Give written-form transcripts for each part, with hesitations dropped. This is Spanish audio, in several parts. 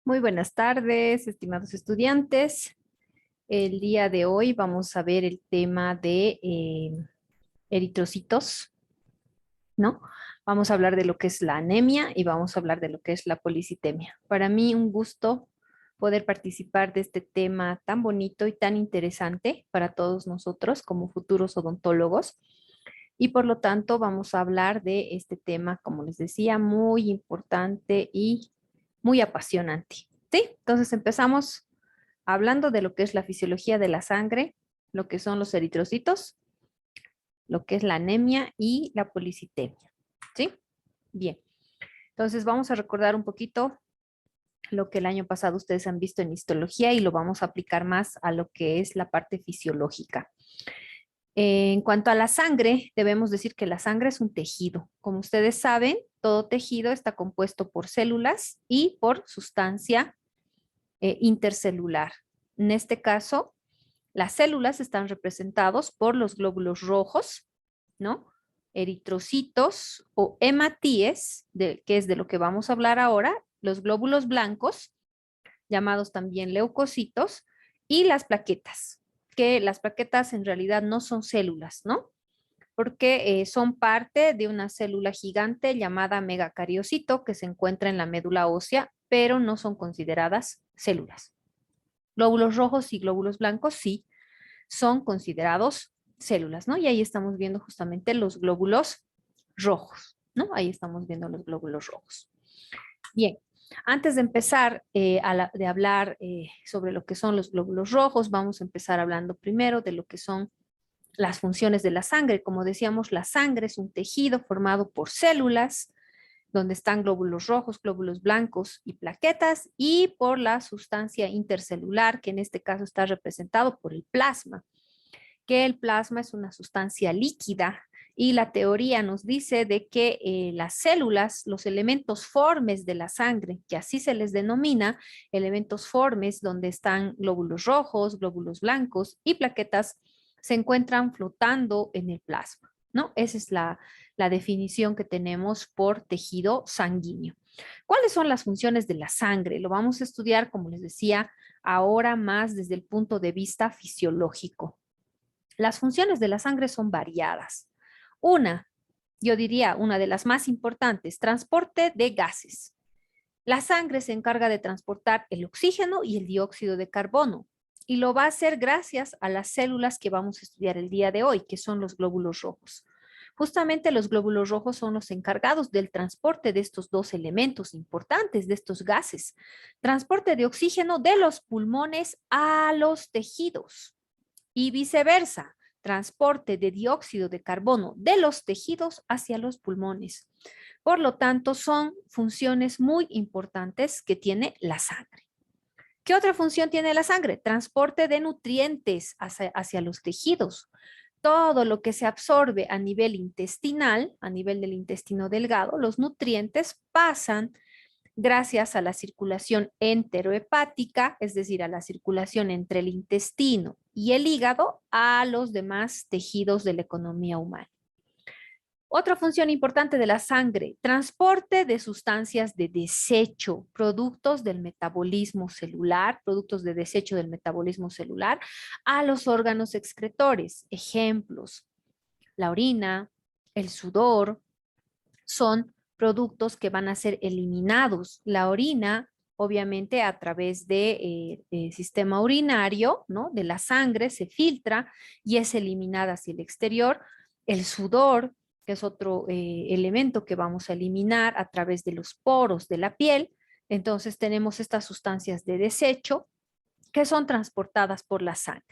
Muy buenas tardes, estimados estudiantes. El día de hoy vamos a ver el tema de eritrocitos, ¿no? Vamos a hablar de lo que es la anemia y vamos a hablar de lo que es la policitemia. Para mí un gusto poder participar de este tema tan bonito y tan interesante para todos nosotros como futuros odontólogos. Y por lo tanto vamos a hablar de este tema, como les decía, muy importante y muy apasionante. ¿Sí? Entonces empezamos hablando de lo que es la fisiología de la sangre, lo que son los eritrocitos, lo que es la anemia y la policitemia. ¿Sí? Bien. Entonces vamos a recordar un poquito lo que el año pasado ustedes han visto en histología y lo vamos a aplicar más a lo que es la parte fisiológica. En cuanto a la sangre, debemos decir que la sangre es un tejido. Como ustedes saben, todo tejido está compuesto por células y por sustancia intercelular. En este caso, las células están representados por los glóbulos rojos, ¿no? Eritrocitos o hematíes, que es de lo que vamos a hablar ahora, los glóbulos blancos, llamados también leucocitos, y las plaquetas, que las plaquetas en realidad no son células, ¿no? Porque son parte de una célula gigante llamada megacariocito que se encuentra en la médula ósea, pero no son consideradas células. Glóbulos rojos y glóbulos blancos sí son considerados células, ¿no? Y ahí estamos viendo justamente los glóbulos rojos, ¿no? Ahí estamos viendo los glóbulos rojos. Bien, antes de empezar de hablar sobre lo que son los glóbulos rojos, vamos a empezar hablando primero de lo que son las funciones de la sangre. Como decíamos, la sangre es un tejido formado por células, donde están glóbulos rojos, glóbulos blancos y plaquetas, y por la sustancia intercelular, que en este caso está representado por el plasma, que el plasma es una sustancia líquida y la teoría nos dice de que las células, los elementos formes de la sangre, que así se les denomina, elementos formes donde están glóbulos rojos, glóbulos blancos y plaquetas, se encuentran flotando en el plasma, ¿no? Esa es la definición que tenemos por tejido sanguíneo. ¿Cuáles son las funciones de la sangre? Lo vamos a estudiar, como les decía, ahora más desde el punto de vista fisiológico. Las funciones de la sangre son variadas. Una, yo diría, una de las más importantes, transporte de gases. La sangre se encarga de transportar el oxígeno y el dióxido de carbono y lo va a hacer gracias a las células que vamos a estudiar el día de hoy, que son los glóbulos rojos. Justamente los glóbulos rojos son los encargados del transporte de estos dos elementos importantes, de estos gases. Transporte de oxígeno de los pulmones a los tejidos y viceversa, transporte de dióxido de carbono de los tejidos hacia los pulmones. Por lo tanto, son funciones muy importantes que tiene la sangre. ¿Qué otra función tiene la sangre? Transporte de nutrientes hacia los tejidos. Todo lo que se absorbe a nivel intestinal, a nivel del intestino delgado, los nutrientes pasan gracias a la circulación enterohepática, es decir, a la circulación entre el intestino y el hígado, a los demás tejidos de la economía humana. Otra función importante de la sangre, transporte de sustancias de desecho, productos del metabolismo celular, productos de desecho del metabolismo celular, a los órganos excretores. Ejemplos, la orina, el sudor, son productos que van a ser eliminados. La orina, obviamente, a través del sistema urinario, ¿no? De la sangre, se filtra y es eliminada hacia el exterior. El sudor, que es otro elemento que vamos a eliminar a través de los poros de la piel. Entonces tenemos estas sustancias de desecho que son transportadas por la sangre.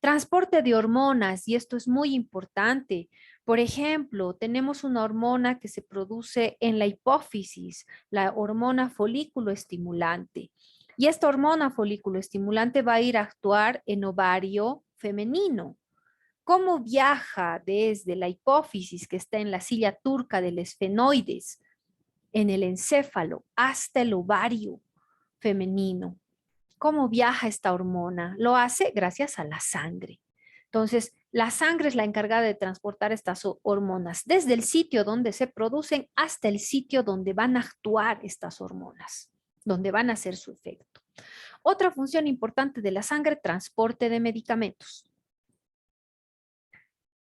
Transporte de hormonas, y esto es muy importante. Por ejemplo, tenemos una hormona que se produce en la hipófisis, la hormona folículo estimulante. Y esta hormona folículo estimulante va a ir a actuar en ovario femenino. ¿Cómo viaja desde la hipófisis que está en la silla turca del esfenoides, en el encéfalo, hasta el ovario femenino? ¿Cómo viaja esta hormona? Lo hace gracias a la sangre. Entonces, la sangre es la encargada de transportar estas hormonas desde el sitio donde se producen hasta el sitio donde van a actuar estas hormonas. donde van a hacer su efecto. Otra función importante de la sangre, transporte de medicamentos.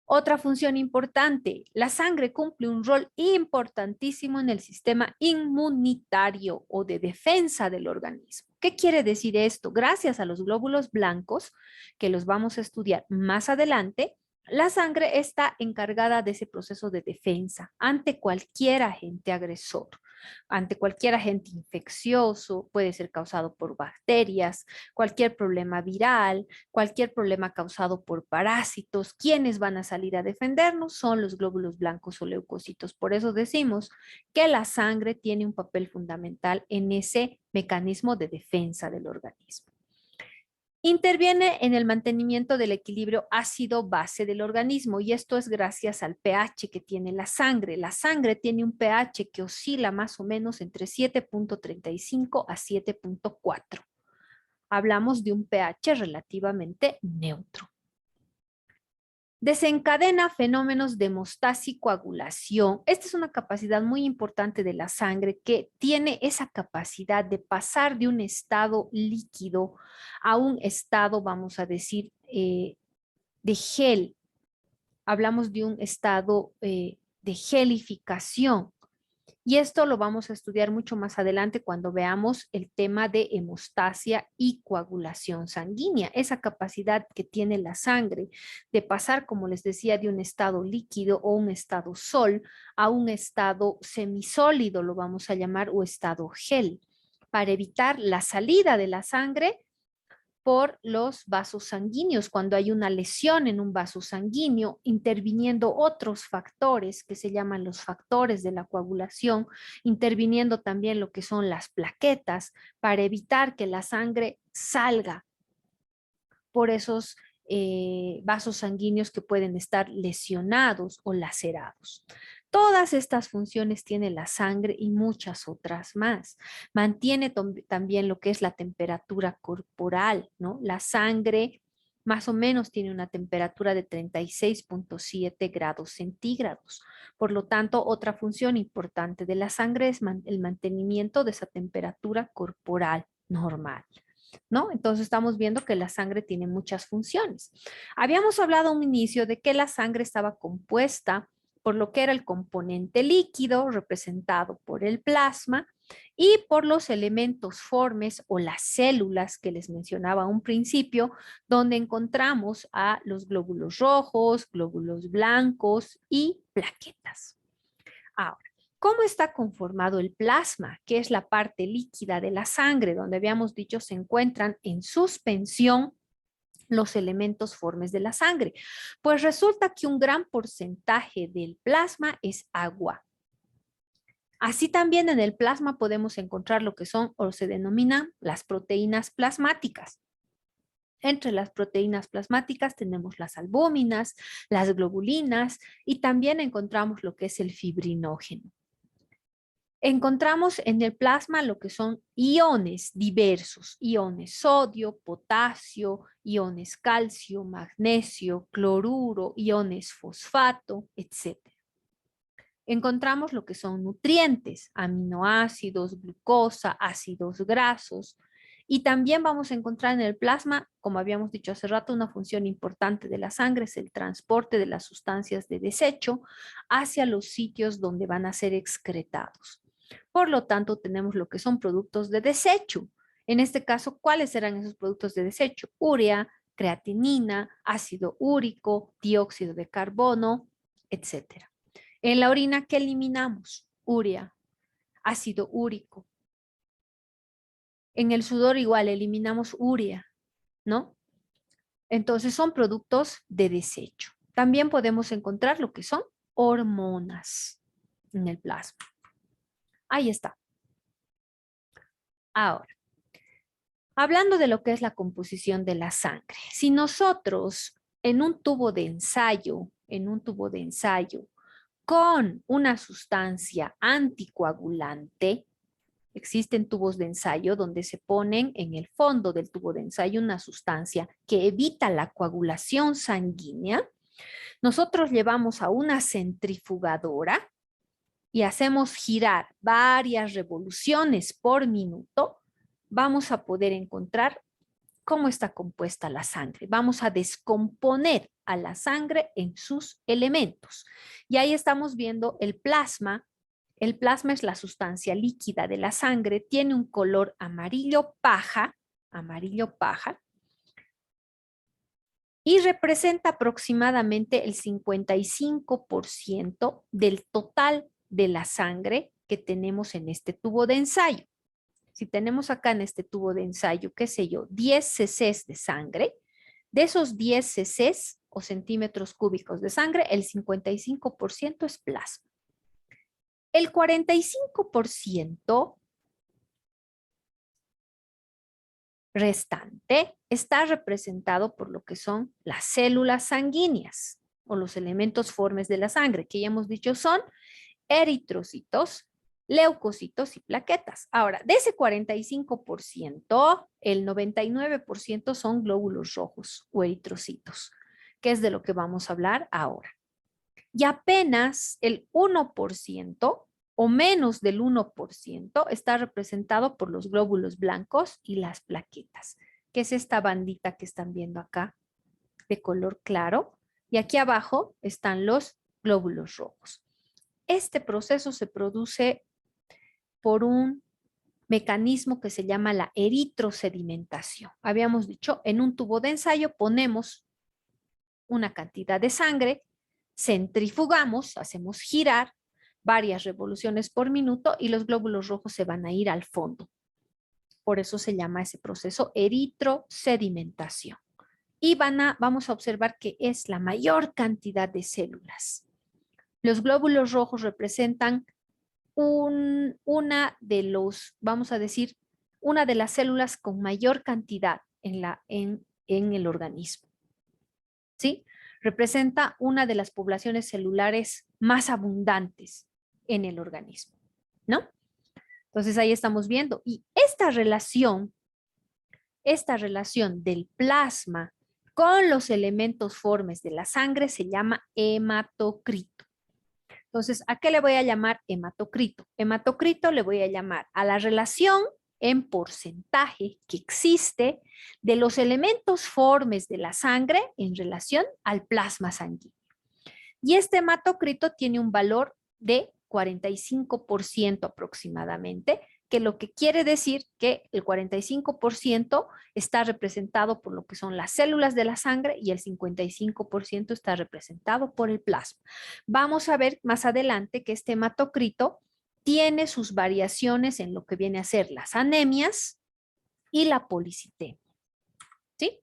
Otra función importante, la sangre cumple un rol importantísimo en el sistema inmunitario o de defensa del organismo. ¿Qué quiere decir esto? Gracias a los glóbulos blancos, que los vamos a estudiar más adelante, la sangre está encargada de ese proceso de defensa ante cualquier agente agresor, ante cualquier agente infeccioso, puede ser causado por bacterias, cualquier problema viral, cualquier problema causado por parásitos. ¿Quiénes van a salir a defendernos? Son los glóbulos blancos o leucocitos. Por eso decimos que la sangre tiene un papel fundamental en ese mecanismo de defensa del organismo. Interviene en el mantenimiento del equilibrio ácido-base del organismo y esto es gracias al pH que tiene la sangre. La sangre tiene un pH que oscila más o menos entre 7.35 a 7.4. Hablamos de un pH relativamente neutro. Desencadena fenómenos de hemostasis y coagulación. Esta es una capacidad muy importante de la sangre que tiene esa capacidad de pasar de un estado líquido a un estado, vamos a decir, de gel. Hablamos de un estado de gelificación. Y esto lo vamos a estudiar mucho más adelante cuando veamos el tema de hemostasia y coagulación sanguínea, esa capacidad que tiene la sangre de pasar, como les decía, de un estado líquido o un estado sol a un estado semisólido, lo vamos a llamar, o estado gel, para evitar la salida de la sangre por los vasos sanguíneos, cuando hay una lesión en un vaso sanguíneo, interviniendo otros factores que se llaman los factores de la coagulación, interviniendo también lo que son las plaquetas para evitar que la sangre salga por esos vasos sanguíneos que pueden estar lesionados o lacerados. Todas estas funciones tiene la sangre y muchas otras más. Mantiene también lo que es la temperatura corporal, ¿no? La sangre más o menos tiene una temperatura de 36.7 grados centígrados. Por lo tanto, otra función importante de la sangre es el mantenimiento de esa temperatura corporal normal, ¿no? Entonces estamos viendo que la sangre tiene muchas funciones. Habíamos hablado a un inicio de que la sangre estaba compuesta por lo que era el componente líquido representado por el plasma y por los elementos formes o las células que les mencionaba a un principio, donde encontramos a los glóbulos rojos, glóbulos blancos y plaquetas. Ahora, ¿cómo está conformado el plasma, que es la parte líquida de la sangre, donde habíamos dicho se encuentran en suspensión los elementos formes de la sangre? Pues resulta que un gran porcentaje del plasma es agua. Así también en el plasma podemos encontrar lo que son o se denominan las proteínas plasmáticas. Entre las proteínas plasmáticas tenemos las albúminas, las globulinas y también encontramos lo que es el fibrinógeno. Encontramos en el plasma lo que son iones diversos, iones sodio, potasio, iones calcio, magnesio, cloruro, iones fosfato, etc. Encontramos lo que son nutrientes, aminoácidos, glucosa, ácidos grasos, y también vamos a encontrar en el plasma, como habíamos dicho hace rato, una función importante de la sangre es el transporte de las sustancias de desecho hacia los sitios donde van a ser excretados. Por lo tanto, tenemos lo que son productos de desecho. En este caso, ¿cuáles serán esos productos de desecho? Urea, creatinina, ácido úrico, dióxido de carbono, etc. En la orina, ¿qué eliminamos? Urea, ácido úrico. En el sudor igual eliminamos urea, ¿no? Entonces son productos de desecho. También podemos encontrar lo que son hormonas en el plasma. Ahí está. Ahora, hablando de lo que es la composición de la sangre, si nosotros en un tubo de ensayo, con una sustancia anticoagulante, existen tubos de ensayo donde se ponen en el fondo del tubo de ensayo una sustancia que evita la coagulación sanguínea. Nosotros llevamos a una centrifugadora y hacemos girar varias revoluciones por minuto, vamos a poder encontrar cómo está compuesta la sangre. Vamos a descomponer a la sangre en sus elementos. Y ahí estamos viendo el plasma. El plasma es la sustancia líquida de la sangre, tiene un color amarillo paja, y representa aproximadamente el 55% del total de la sangre que tenemos en este tubo de ensayo. Si tenemos acá en este tubo de ensayo, qué sé yo, 10 cc's de sangre, de esos 10 cc's o centímetros cúbicos de sangre, el 55% es plasma. El 45% restante está representado por lo que son las células sanguíneas o los elementos formes de la sangre, que ya hemos dicho son eritrocitos, leucocitos y plaquetas. Ahora, de ese 45%, el 99% son glóbulos rojos o eritrocitos, que es de lo que vamos a hablar ahora. Y apenas el 1% o menos del 1% está representado por los glóbulos blancos y las plaquetas, que es esta bandita que están viendo acá de color claro. Y aquí abajo están los glóbulos rojos. Este proceso se produce por un mecanismo que se llama la eritrosedimentación. Habíamos dicho, en un tubo de ensayo ponemos una cantidad de sangre, centrifugamos, hacemos girar varias revoluciones por minuto y los glóbulos rojos se van a ir al fondo. Por eso se llama ese proceso eritrosedimentación. Y vamos a observar que es la mayor cantidad de células. Los glóbulos rojos representan una de las células con mayor cantidad en el organismo. ¿Sí? Representa una de las poblaciones celulares más abundantes en el organismo, ¿no? Entonces ahí estamos viendo. Y esta relación del plasma con los elementos formes de la sangre se llama hematocrito. Entonces, ¿a qué le voy a llamar hematocrito? Hematocrito le voy a llamar a la relación en porcentaje que existe de los elementos formes de la sangre en relación al plasma sanguíneo. Y este hematocrito tiene un valor de 45% aproximadamente, que lo que quiere decir que el 45% está representado por lo que son las células de la sangre y el 55% está representado por el plasma. Vamos a ver más adelante que este hematocrito tiene sus variaciones en lo que viene a ser las anemias y la policitemia. ¿Sí?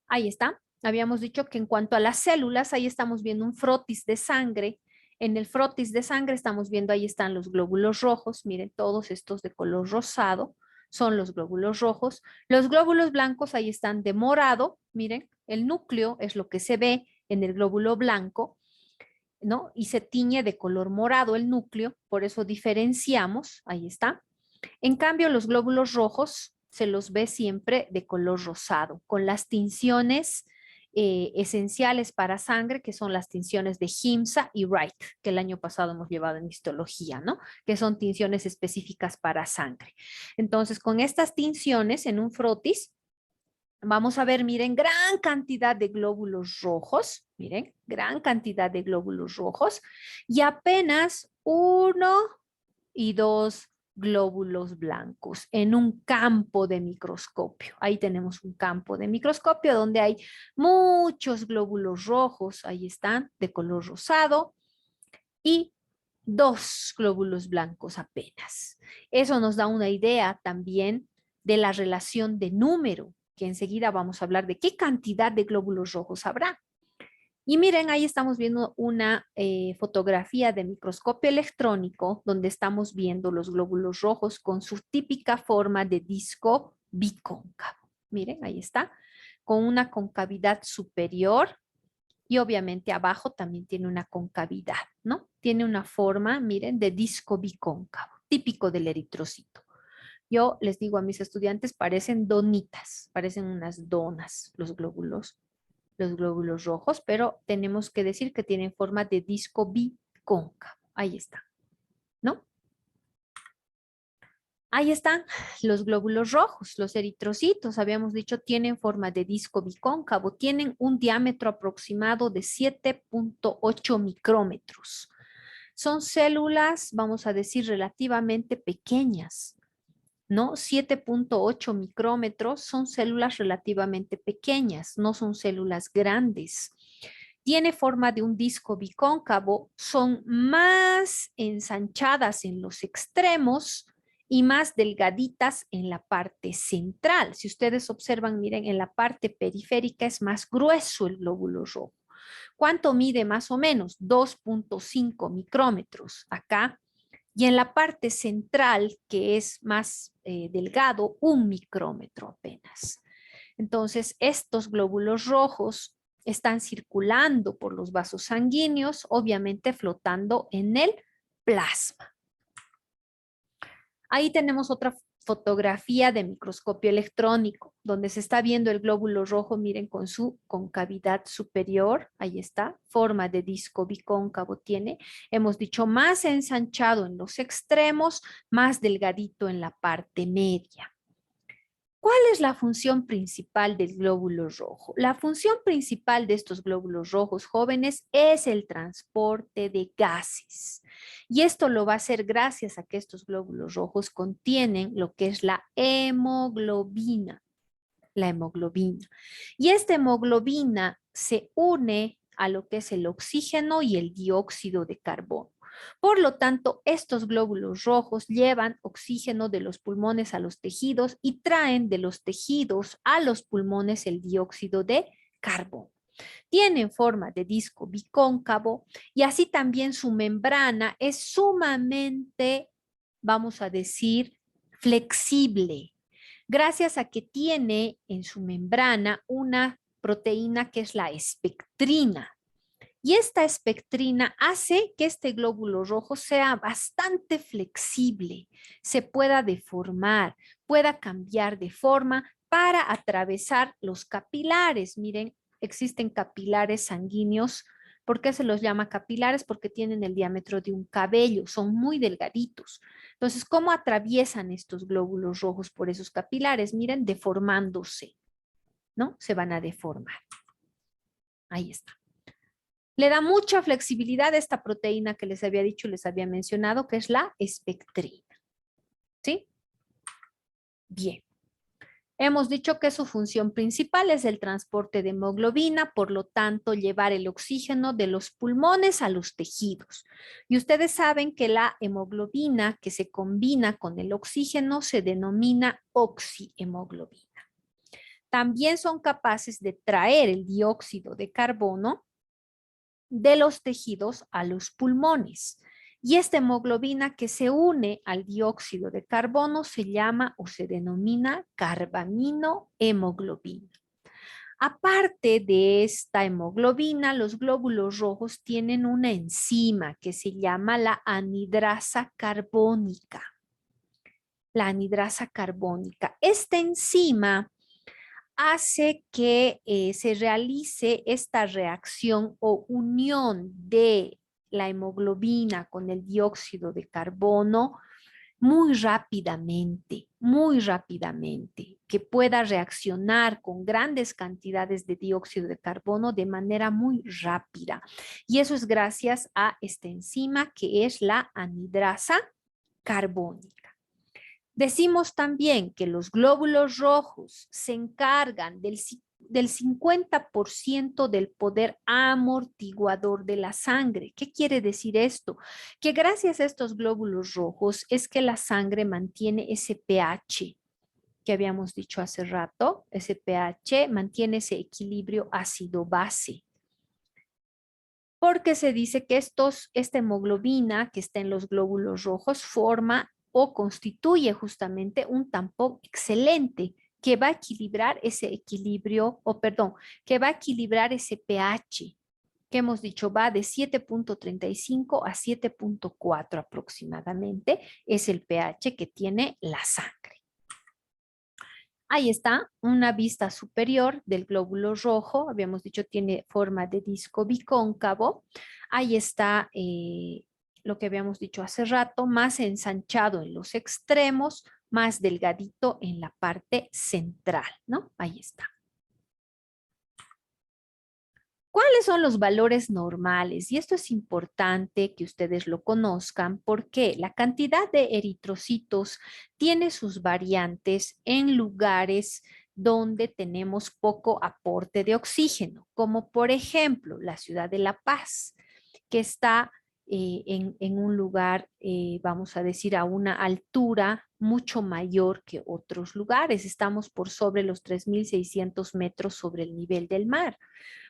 Ahí está. Habíamos dicho que en cuanto a las células, ahí estamos viendo un frotis de sangre. En el frotis de sangre estamos viendo, ahí están los glóbulos rojos. Miren, todos estos de color rosado son los glóbulos rojos. Los glóbulos blancos ahí están de morado. Miren, el núcleo es lo que se ve en el glóbulo blanco, ¿no? Y se tiñe de color morado el núcleo, por eso diferenciamos. Ahí está. En cambio, los glóbulos rojos se los ve siempre de color rosado, con las tinciones esenciales para sangre, que son las tinciones de Giemsa y Wright, que el año pasado hemos llevado en histología, ¿no? Que son tinciones específicas para sangre. Entonces, con estas tinciones en un frotis, vamos a ver, miren, gran cantidad de glóbulos rojos, miren, gran cantidad de glóbulos rojos, y apenas 1 y 2 glóbulos blancos en un campo de microscopio. Ahí tenemos un campo de microscopio donde hay muchos glóbulos rojos, ahí están, de color rosado, y 2 glóbulos blancos apenas. Eso nos da una idea también de la relación de número, que enseguida vamos a hablar de qué cantidad de glóbulos rojos habrá. Y miren, ahí estamos viendo una fotografía de microscopio electrónico donde estamos viendo los glóbulos rojos con su típica forma de disco bicóncavo. Miren, ahí está, con una concavidad superior y obviamente abajo también tiene una concavidad, ¿no? Tiene una forma, miren, de disco bicóncavo, típico del eritrocito. Yo les digo a mis estudiantes, parecen donitas, parecen unas donas los glóbulos rojos, pero tenemos que decir que tienen forma de disco bicóncavo. Ahí está. Ahí están los glóbulos rojos, los eritrocitos, habíamos dicho, tienen forma de disco bicóncavo, tienen un diámetro aproximado de 7.8 micrómetros. Son células, vamos a decir, relativamente pequeñas, ¿no? 7.8 micrómetros son células relativamente pequeñas, no son células grandes. Tiene forma de un disco bicóncavo, son más ensanchadas en los extremos y más delgaditas en la parte central. Si ustedes observan, miren, en la parte periférica es más grueso el glóbulo rojo. ¿Cuánto mide más o menos? 2.5 micrómetros acá. Y en la parte central, que es más delgado, 1 micrómetro apenas. Entonces, estos glóbulos rojos están circulando por los vasos sanguíneos, obviamente flotando en el plasma. Ahí tenemos otra fotografía de microscopio electrónico, donde se está viendo el glóbulo rojo, miren, con su concavidad superior, ahí está, forma de disco bicóncavo tiene, hemos dicho más ensanchado en los extremos, más delgadito en la parte media. ¿Cuál es la función principal del glóbulo rojo? La función principal de estos glóbulos rojos jóvenes es el transporte de gases. Y esto lo va a hacer gracias a que estos glóbulos rojos contienen lo que es la hemoglobina. La hemoglobina. Y esta hemoglobina se une a lo que es el oxígeno y el dióxido de carbono. Por lo tanto, estos glóbulos rojos llevan oxígeno de los pulmones a los tejidos y traen de los tejidos a los pulmones el dióxido de carbono. Tienen forma de disco bicóncavo y así también su membrana es sumamente, vamos a decir, flexible, gracias a que tiene en su membrana una proteína que es la espectrina. Y esta espectrina hace que este glóbulo rojo sea bastante flexible, se pueda deformar, pueda cambiar de forma para atravesar los capilares. Miren, existen capilares sanguíneos. ¿Por qué se los llama capilares? Porque tienen el diámetro de un cabello, son muy delgaditos. Entonces, ¿cómo atraviesan estos glóbulos rojos por esos capilares? Miren, deformándose, ¿no? Se van a deformar. Ahí está. Le da mucha flexibilidad a esta proteína que les había dicho, les había mencionado, que es la espectrina. ¿Sí? Bien. Hemos dicho que su función principal es el transporte de hemoglobina, por lo tanto, llevar el oxígeno de los pulmones a los tejidos. Y ustedes saben que la hemoglobina que se combina con el oxígeno se denomina oxihemoglobina. También son capaces de traer el dióxido de carbono de los tejidos a los pulmones. Y esta hemoglobina que se une al dióxido de carbono se llama o se denomina carbaminohemoglobina. Aparte de esta hemoglobina, los glóbulos rojos tienen una enzima que se llama la anhidrasa carbónica. La anhidrasa carbónica. Esta enzima hace que se realice esta reacción o unión de la hemoglobina con el dióxido de carbono muy rápidamente, que pueda reaccionar con grandes cantidades de dióxido de carbono de manera muy rápida. Y eso es gracias a esta enzima que es la anhidrasa carbónica. Decimos también que los glóbulos rojos se encargan del 50% del poder amortiguador de la sangre. ¿Qué quiere decir esto? Que gracias a estos glóbulos rojos es que la sangre mantiene ese pH que habíamos dicho hace rato, ese pH mantiene ese equilibrio ácido-base. Porque se dice que esta hemoglobina que está en los glóbulos rojos forma o constituye justamente un tampón excelente que va a equilibrar ese equilibrio, que va a equilibrar ese pH, que hemos dicho va de 7.35 a 7.4 aproximadamente, es el pH que tiene la sangre. Ahí está, una vista superior del glóbulo rojo, habíamos dicho tiene forma de disco bicóncavo. Ahí está lo que habíamos dicho hace rato, más ensanchado en los extremos, más delgadito en la parte central, ¿no? Ahí está. ¿Cuáles son los valores normales? Y esto es importante que ustedes lo conozcan porque la cantidad de eritrocitos tiene sus variantes en lugares donde tenemos poco aporte de oxígeno, como por ejemplo la ciudad de La Paz, que está en un lugar, vamos a decir, a una altura mucho mayor que otros lugares. Estamos por sobre los 3.600 metros sobre el nivel del mar.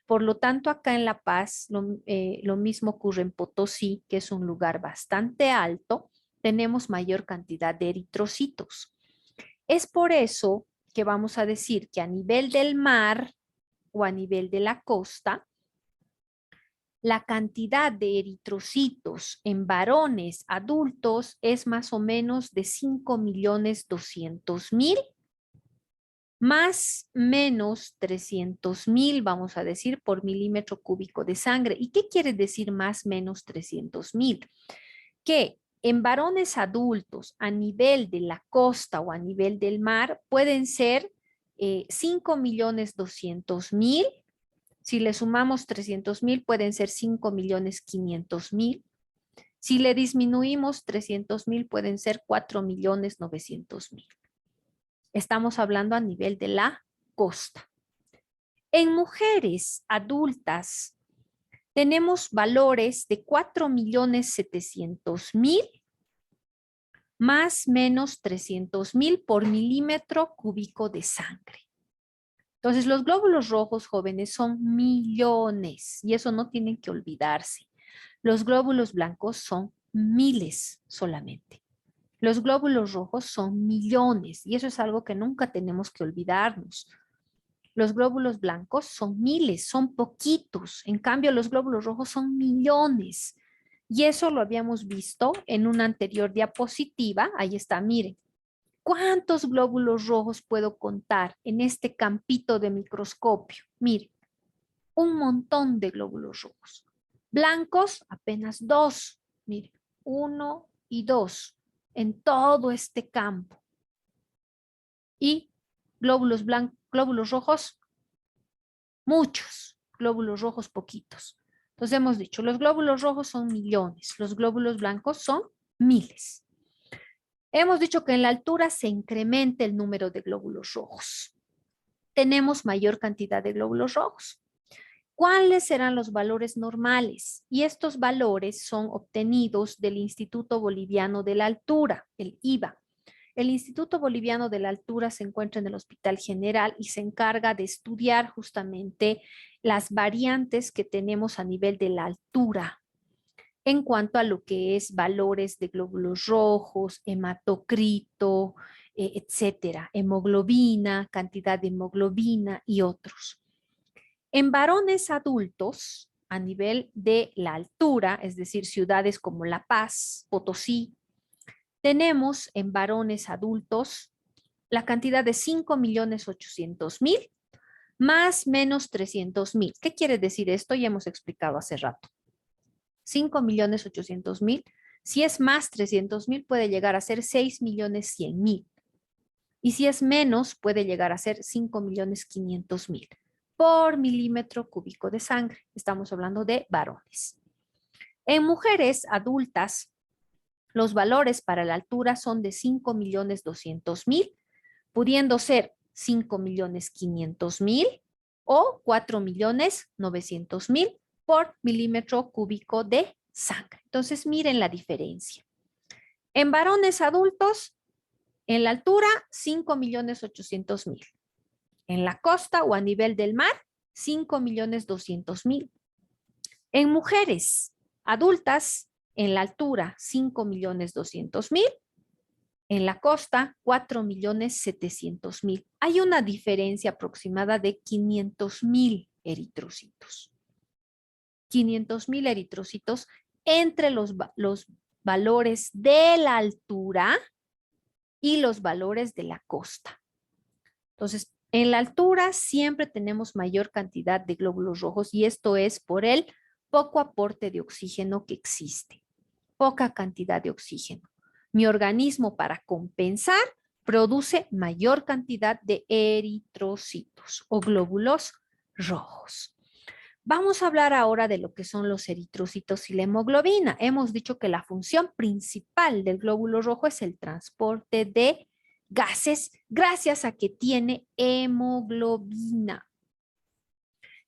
Por lo tanto, acá en La Paz, lo mismo ocurre en Potosí, que es un lugar bastante alto, tenemos mayor cantidad de eritrocitos. Es por eso que vamos a decir que a nivel del mar o a nivel de la costa, la cantidad de eritrocitos en varones adultos es más o menos de 5.200.000 más menos 300.000, vamos a decir, por milímetro cúbico de sangre. ¿Y qué quiere decir más menos 300.000? Que en varones adultos a nivel de la costa o a nivel del mar pueden ser 5.200.000. Si le sumamos 300.000 pueden ser 5.500.000. Si le disminuimos 300.000 pueden ser 4.900.000. Estamos hablando a nivel de la costa. En mujeres adultas tenemos valores de 4.700.000 más menos 300.000 por milímetro cúbico de sangre. Entonces, los glóbulos rojos jóvenes son millones y eso no tienen que olvidarse. Los glóbulos blancos son miles solamente. Los glóbulos rojos son millones y eso es algo que nunca tenemos que olvidarnos. Los glóbulos blancos son miles, son poquitos. En cambio, los glóbulos rojos son millones. Y eso lo habíamos visto en una anterior diapositiva. Ahí está, miren. ¿Cuántos glóbulos rojos puedo contar en este campito de microscopio? Miren, un montón de glóbulos rojos. Blancos, apenas dos. Miren, 1 y 2 en todo este campo. Y glóbulos blancos, glóbulos rojos, muchos. Glóbulos rojos, poquitos. Entonces hemos dicho, los glóbulos rojos son millones, los glóbulos blancos son miles. Hemos dicho que en la altura se incrementa el número de glóbulos rojos. Tenemos mayor cantidad de glóbulos rojos. ¿Cuáles serán los valores normales? Y estos valores son obtenidos del Instituto Boliviano de la Altura, el IBA. El Instituto Boliviano de la Altura se encuentra en el Hospital General y se encarga de estudiar justamente las variantes que tenemos a nivel de la altura en cuanto a lo que es valores de glóbulos rojos, hematocrito, etcétera, hemoglobina, cantidad de hemoglobina y otros. En varones adultos, a nivel de la altura, es decir, ciudades como La Paz, Potosí, tenemos en varones adultos la cantidad de 5.800.000 más menos 300.000. ¿Qué quiere decir esto? Ya hemos explicado hace rato. 5.800.000. Si es más 300.000, puede llegar a ser 6.100.000. Y si es menos, puede llegar a ser 5.500.000 por milímetro cúbico de sangre. Estamos hablando de varones. En mujeres adultas, los valores para la altura son de 5.200.000, pudiendo ser 5.500.000 o 4.900.000 por milímetro cúbico de sangre. Entonces, miren la diferencia. En varones adultos, en la altura, 5.800.000. En la costa o a nivel del mar, 5.200.000. En mujeres adultas, en la altura, 5.200.000. En la costa, 4.700.000. Hay una diferencia aproximada de 500.000 eritrocitos. 500.000 eritrocitos entre los valores de la altura y los valores de la costa. Entonces, en la altura siempre tenemos mayor cantidad de glóbulos rojos y esto es por el poco aporte de oxígeno que existe, poca cantidad de oxígeno. Mi organismo, para compensar, produce mayor cantidad de eritrocitos o glóbulos rojos. Vamos a hablar ahora de lo que son los eritrocitos y la hemoglobina. Hemos dicho que la función principal del glóbulo rojo es el transporte de gases gracias a que tiene hemoglobina.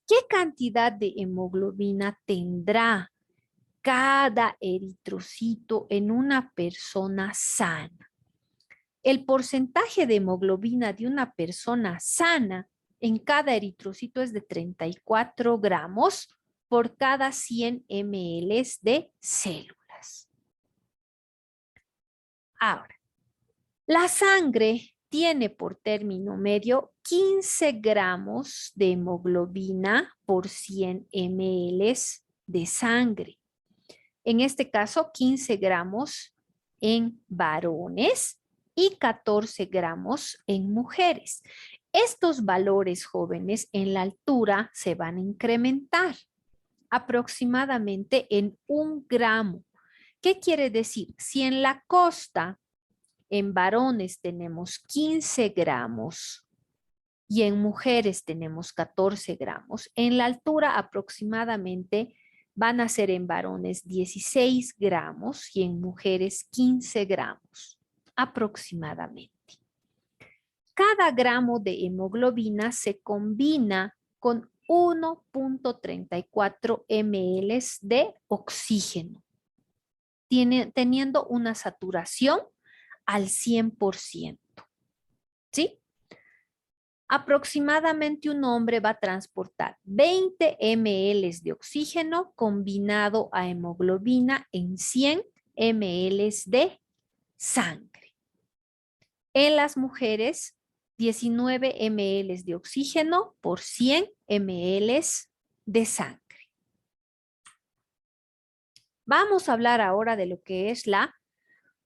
¿Qué cantidad de hemoglobina tendrá cada eritrocito en una persona sana? El porcentaje de hemoglobina de una persona sana en cada eritrocito es de 34 gramos por cada 100 ml de células. Ahora, la sangre tiene por término medio 15 gramos de hemoglobina por 100 ml de sangre. En este caso, 15 gramos en varones y 14 gramos en mujeres. Estos valores jóvenes en la altura se van a incrementar aproximadamente en 1 gramo. ¿Qué quiere decir? Si en la costa en varones tenemos 15 gramos y en mujeres tenemos 14 gramos, en la altura aproximadamente van a ser en varones 16 gramos y en mujeres 15 gramos aproximadamente. Cada gramo de hemoglobina se combina con 1.34 ml de oxígeno, teniendo una saturación al 100%. ¿Sí? Aproximadamente un hombre va a transportar 20 ml de oxígeno combinado a hemoglobina en 100 ml de sangre. En las mujeres, 19 ml de oxígeno por 100 ml de sangre. Vamos a hablar ahora de lo que es la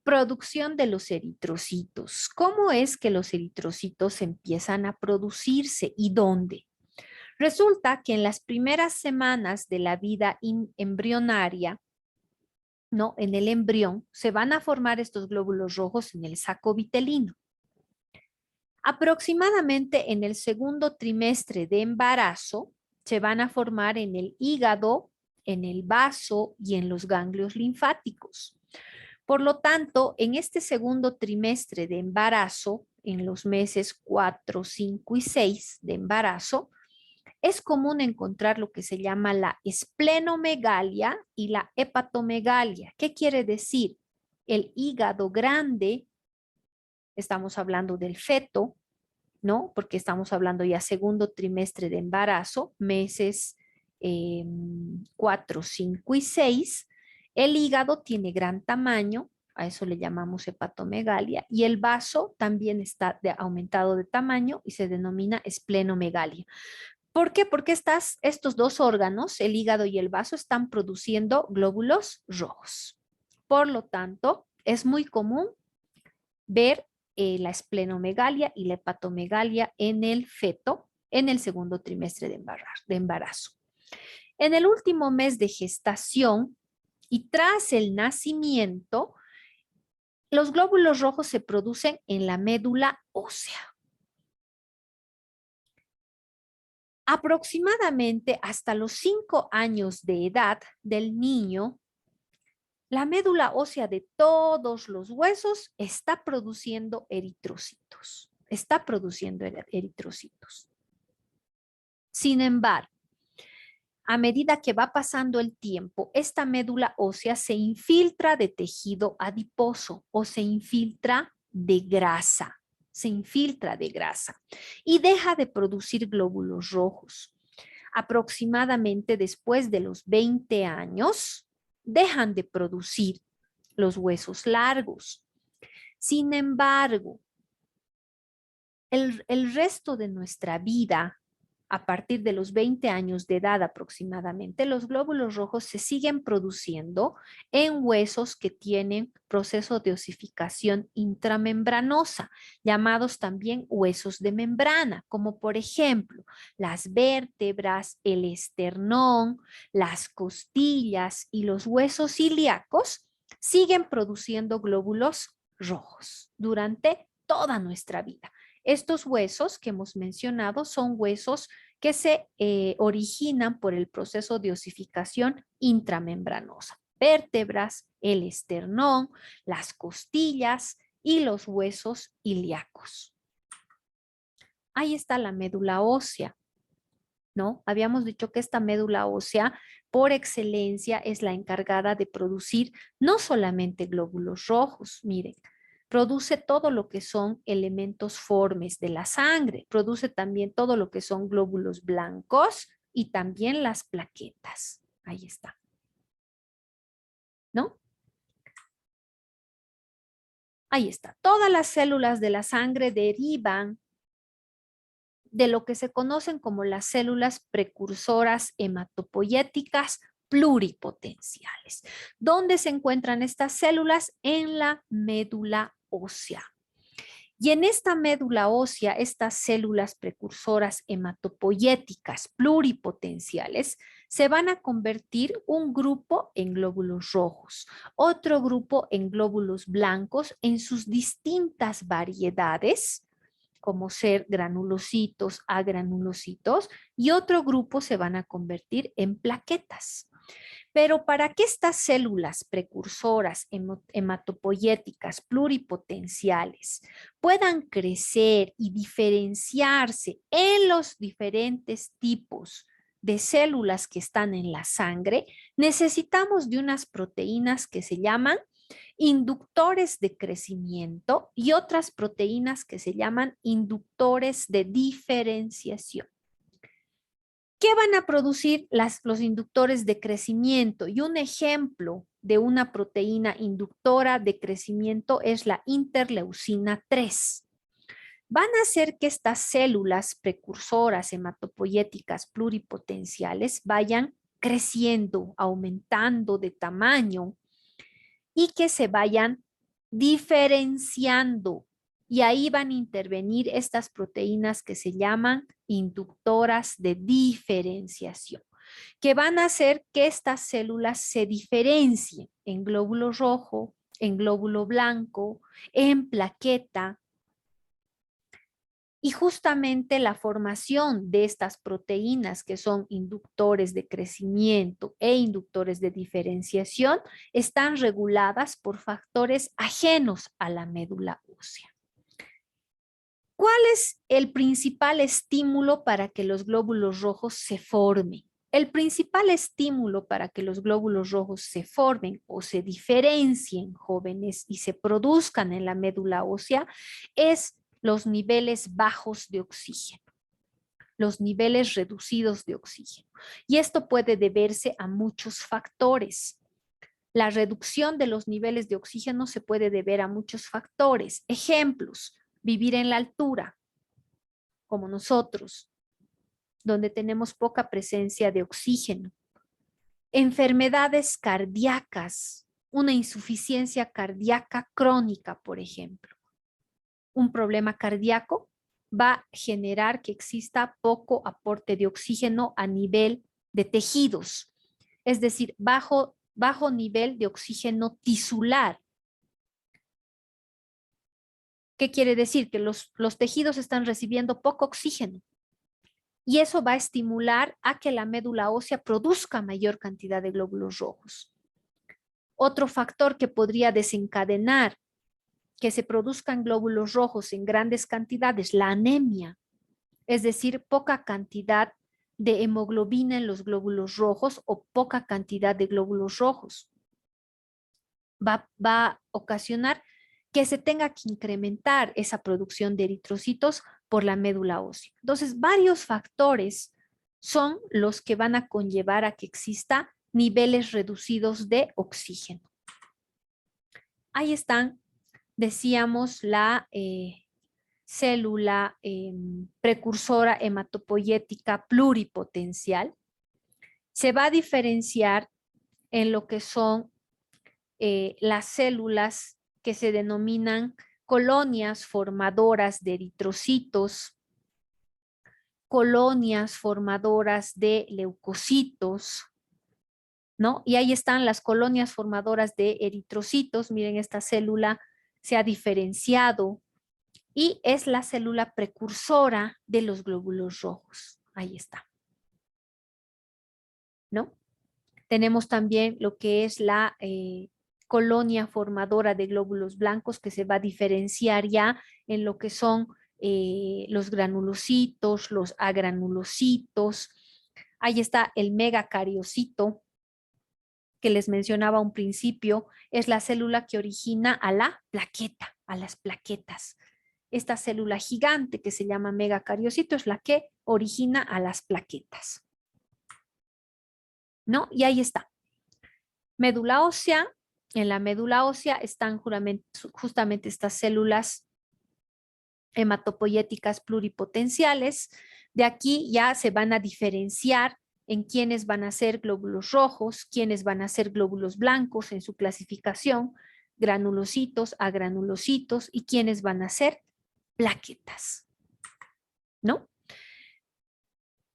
producción de los eritrocitos. ¿Cómo es que los eritrocitos empiezan a producirse y dónde? Resulta que en las primeras semanas de la vida embrionaria, ¿no? En el embrión, se van a formar estos glóbulos rojos en el saco vitelino. Aproximadamente en el segundo trimestre de embarazo, se van a formar en el hígado, en el vaso y en los ganglios linfáticos. Por lo tanto, en este segundo trimestre de embarazo, en los meses 4, 5 y 6 de embarazo, es común encontrar lo que se llama la esplenomegalia y la hepatomegalia. ¿Qué quiere decir? El hígado grande, estamos hablando del feto, ¿no? Porque estamos hablando ya segundo trimestre de embarazo, meses 4, 5 y 6. El hígado tiene gran tamaño, a eso le llamamos hepatomegalia, y el vaso también está aumentado de tamaño y se denomina esplenomegalia. ¿Por qué? Porque estos dos órganos, el hígado y el vaso, están produciendo glóbulos rojos. Por lo tanto, es muy común ver la esplenomegalia y la hepatomegalia en el feto en el segundo trimestre de embarazo. En el último mes de gestación y tras el nacimiento, los glóbulos rojos se producen en la médula ósea. Aproximadamente hasta los 5 años de edad del niño, la médula ósea de todos los huesos está produciendo eritrocitos. Está produciendo eritrocitos. Sin embargo, a medida que va pasando el tiempo, esta médula ósea se infiltra de tejido adiposo o se infiltra de grasa. Se infiltra de grasa y deja de producir glóbulos rojos. Aproximadamente después de los 20 años, dejan de producir los huesos largos. Sin embargo, el resto de nuestra vida, a partir de los 20 años de edad aproximadamente, los glóbulos rojos se siguen produciendo en huesos que tienen proceso de osificación intramembranosa, llamados también huesos de membrana, como por ejemplo las vértebras, el esternón, las costillas y los huesos ilíacos siguen produciendo glóbulos rojos durante toda nuestra vida. Estos huesos que hemos mencionado son huesos que se originan por el proceso de osificación intramembranosa. Vértebras, el esternón, las costillas y los huesos ilíacos. Ahí está la médula ósea, ¿no? Habíamos dicho que esta médula ósea, por excelencia, es la encargada de producir no solamente glóbulos rojos, miren, produce todo lo que son elementos formes de la sangre, produce también todo lo que son glóbulos blancos y también las plaquetas. Ahí está, ¿no? Ahí está. Todas las células de la sangre derivan de lo que se conocen como las células precursoras hematopoyéticas pluripotenciales. ¿Dónde se encuentran estas células? En la médula ósea. Y en esta médula ósea, estas células precursoras hematopoyéticas pluripotenciales se van a convertir un grupo en glóbulos rojos, otro grupo en glóbulos blancos en sus distintas variedades, como ser granulocitos, agranulocitos, y otro grupo se van a convertir en plaquetas. Pero para que estas células precursoras hematopoyéticas pluripotenciales puedan crecer y diferenciarse en los diferentes tipos de células que están en la sangre, necesitamos de unas proteínas que se llaman inductores de crecimiento y otras proteínas que se llaman inductores de diferenciación. ¿Qué van a producir los inductores de crecimiento? Y un ejemplo de una proteína inductora de crecimiento es la interleucina 3. Van a hacer que estas células precursoras hematopoyéticas pluripotenciales vayan creciendo, aumentando de tamaño y que se vayan diferenciando. Y ahí van a intervenir estas proteínas que se llaman inductoras de diferenciación, que van a hacer que estas células se diferencien en glóbulo rojo, en glóbulo blanco, en plaqueta. Y justamente la formación de estas proteínas que son inductores de crecimiento e inductores de diferenciación están reguladas por factores ajenos a la médula ósea. ¿Cuál es el principal estímulo para que los glóbulos rojos se formen? El principal estímulo para que los glóbulos rojos se formen o se diferencien, jóvenes, y se produzcan en la médula ósea es los niveles bajos de oxígeno, los niveles reducidos de oxígeno. Y esto puede deberse a muchos factores. La reducción de los niveles de oxígeno se puede deber a muchos factores. Ejemplos: vivir en la altura, como nosotros, donde tenemos poca presencia de oxígeno. Enfermedades cardíacas, una insuficiencia cardíaca crónica, por ejemplo. Un problema cardíaco va a generar que exista poco aporte de oxígeno a nivel de tejidos, es decir, bajo nivel de oxígeno tisular. ¿Qué quiere decir? Que los tejidos están recibiendo poco oxígeno y eso va a estimular a que la médula ósea produzca mayor cantidad de glóbulos rojos. Otro factor que podría desencadenar que se produzcan glóbulos rojos en grandes cantidades, la anemia, es decir, poca cantidad de hemoglobina en los glóbulos rojos o poca cantidad de glóbulos rojos. Va a ocasionar que se tenga que incrementar esa producción de eritrocitos por la médula ósea. Entonces, varios factores son los que van a conllevar a que exista niveles reducidos de oxígeno. Ahí están, decíamos, la célula precursora hematopoyética pluripotencial. Se va a diferenciar en lo que son las células que se denominan colonias formadoras de eritrocitos, colonias formadoras de leucocitos, ¿no? Y ahí están las colonias formadoras de eritrocitos. Miren, esta célula se ha diferenciado y es la célula precursora de los glóbulos rojos. Ahí está, ¿no? Tenemos también lo que es la colonia formadora de glóbulos blancos, que se va a diferenciar ya en lo que son los granulocitos, los agranulocitos. Ahí está el megacariocito que les mencionaba a un principio, es la célula que origina a la plaqueta, a las plaquetas. Esta célula gigante que se llama megacariocito es la que origina a las plaquetas, ¿no? Y ahí está. Médula ósea. En la médula ósea están justamente estas células hematopoyéticas pluripotenciales. De aquí ya se van a diferenciar en quiénes van a ser glóbulos rojos, quiénes van a ser glóbulos blancos en su clasificación, granulocitos, agranulocitos y quiénes van a ser plaquetas, ¿no?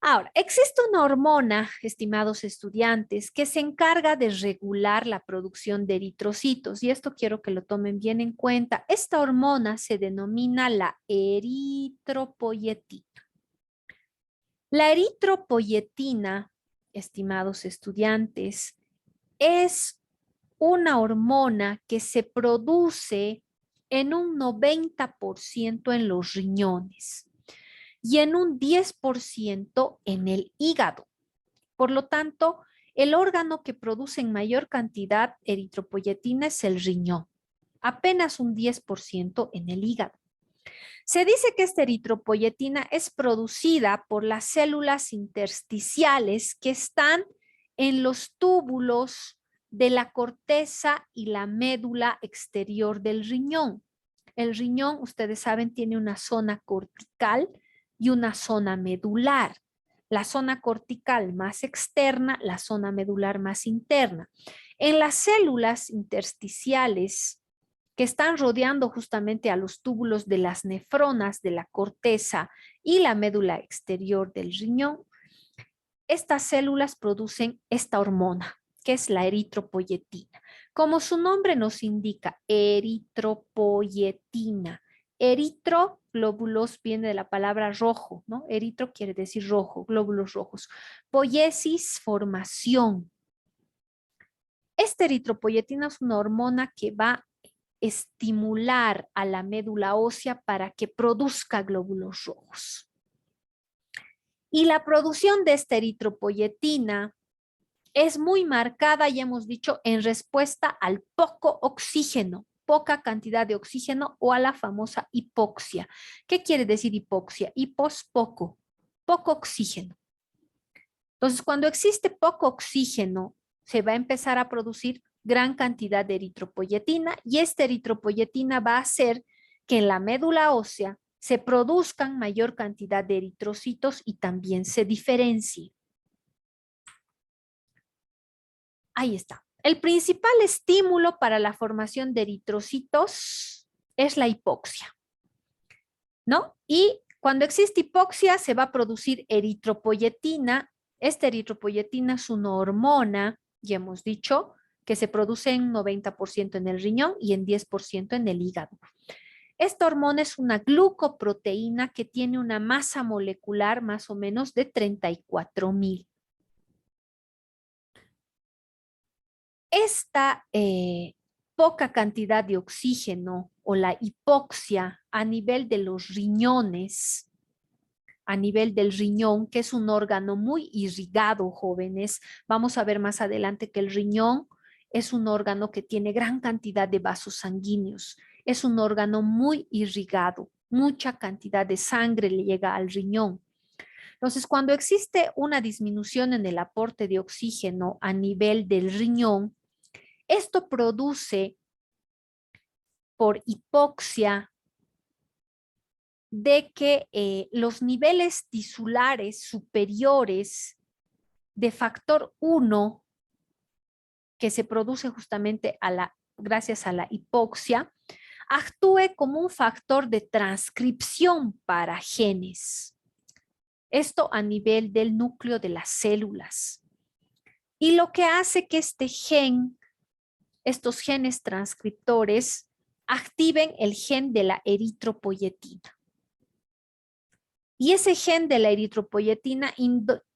Ahora, existe una hormona, estimados estudiantes, que se encarga de regular la producción de eritrocitos, y esto quiero que lo tomen bien en cuenta. Esta hormona se denomina la eritropoyetina. La eritropoyetina, estimados estudiantes, es una hormona que se produce en un 90% en los riñones y en un 10% en el hígado. Por lo tanto, el órgano que produce en mayor cantidad eritropoyetina es el riñón, apenas un 10% en el hígado. Se dice que esta eritropoyetina es producida por las células intersticiales que están en los túbulos de la corteza y la médula exterior del riñón. El riñón, ustedes saben, tiene una zona cortical y una zona medular. La zona cortical más externa, la zona medular más interna. En las células intersticiales que están rodeando justamente a los túbulos de las nefronas de la corteza y la médula exterior del riñón, estas células producen esta hormona, que es la eritropoyetina. Como su nombre nos indica, eritropoyetina. Eritro, glóbulos, viene de la palabra rojo, ¿no? Eritro quiere decir rojo, glóbulos rojos. Poiesis, formación. Esta eritropoyetina es una hormona que va a estimular a la médula ósea para que produzca glóbulos rojos. Y la producción de esta eritropoyetina es muy marcada, ya hemos dicho, en respuesta al poco oxígeno, poca cantidad de oxígeno o a la famosa hipoxia. ¿Qué quiere decir hipoxia? Hipos, poco, poco oxígeno. Entonces, cuando existe poco oxígeno, se va a empezar a producir gran cantidad de eritropoyetina y esta eritropoyetina va a hacer que en la médula ósea se produzcan mayor cantidad de eritrocitos y también se diferencie. Ahí está. El principal estímulo para la formación de eritrocitos es la hipoxia, ¿no? Y cuando existe hipoxia se va a producir eritropoyetina. Esta eritropoyetina es una hormona, ya hemos dicho, que se produce en 90% en el riñón y en 10% en el hígado. Esta hormona es una glucoproteína que tiene una masa molecular más o menos de 34,000. Esta poca cantidad de oxígeno o la hipoxia a nivel de los riñones, a nivel del riñón, que es un órgano muy irrigado, jóvenes. Vamos a ver más adelante que el riñón es un órgano que tiene gran cantidad de vasos sanguíneos. Es un órgano muy irrigado, mucha cantidad de sangre le llega al riñón. Entonces, cuando existe una disminución en el aporte de oxígeno a nivel del riñón, esto produce por hipoxia de que los niveles tisulares superiores de factor 1 que se produce justamente gracias a la hipoxia, actúe como un factor de transcripción para genes. Esto a nivel del núcleo de las células. Y lo que hace que estos genes transcriptores activen el gen de la eritropoyetina. Y ese gen de la eritropoyetina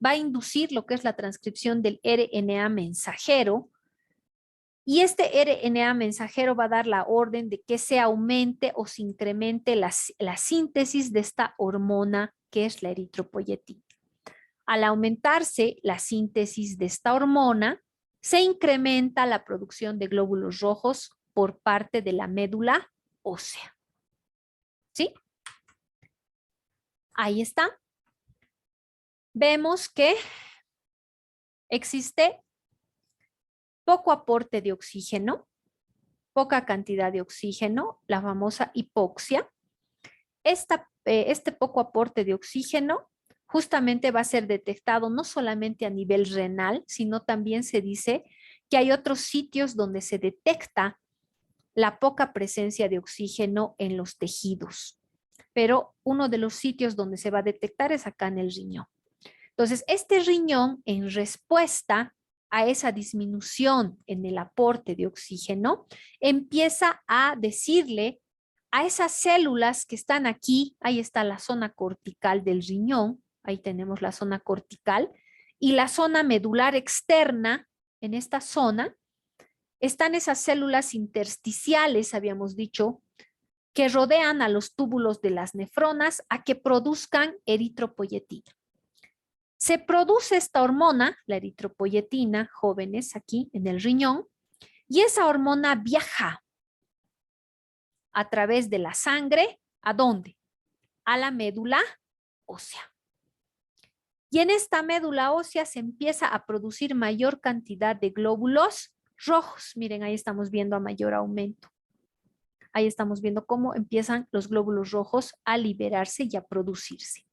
va a inducir lo que es la transcripción del RNA mensajero. Y este RNA mensajero va a dar la orden de que se aumente o se incremente la síntesis de esta hormona que es la eritropoyetina. Al aumentarse la síntesis de esta hormona, se incrementa la producción de glóbulos rojos por parte de la médula ósea. ¿Sí? Ahí está. Vemos que existe poco aporte de oxígeno, poca cantidad de oxígeno, la famosa hipoxia. Este poco aporte de oxígeno justamente va a ser detectado no solamente a nivel renal, sino también se dice que hay otros sitios donde se detecta la poca presencia de oxígeno en los tejidos. Pero uno de los sitios donde se va a detectar es acá en el riñón. Entonces, este riñón, en respuesta a esa disminución en el aporte de oxígeno, empieza a decirle a esas células que están aquí, ahí está la zona cortical del riñón, ahí tenemos la zona cortical, y la zona medular externa, en esta zona, están esas células intersticiales, habíamos dicho, que rodean a los túbulos de las nefronas a que produzcan eritropoyetina. Se produce esta hormona, la eritropoyetina, jóvenes, aquí en el riñón, y esa hormona viaja a través de la sangre, ¿a dónde? A la médula ósea. Y en esta médula ósea se empieza a producir mayor cantidad de glóbulos rojos. Miren, ahí estamos viendo a mayor aumento. Ahí estamos viendo cómo empiezan los glóbulos rojos a liberarse y a producirse.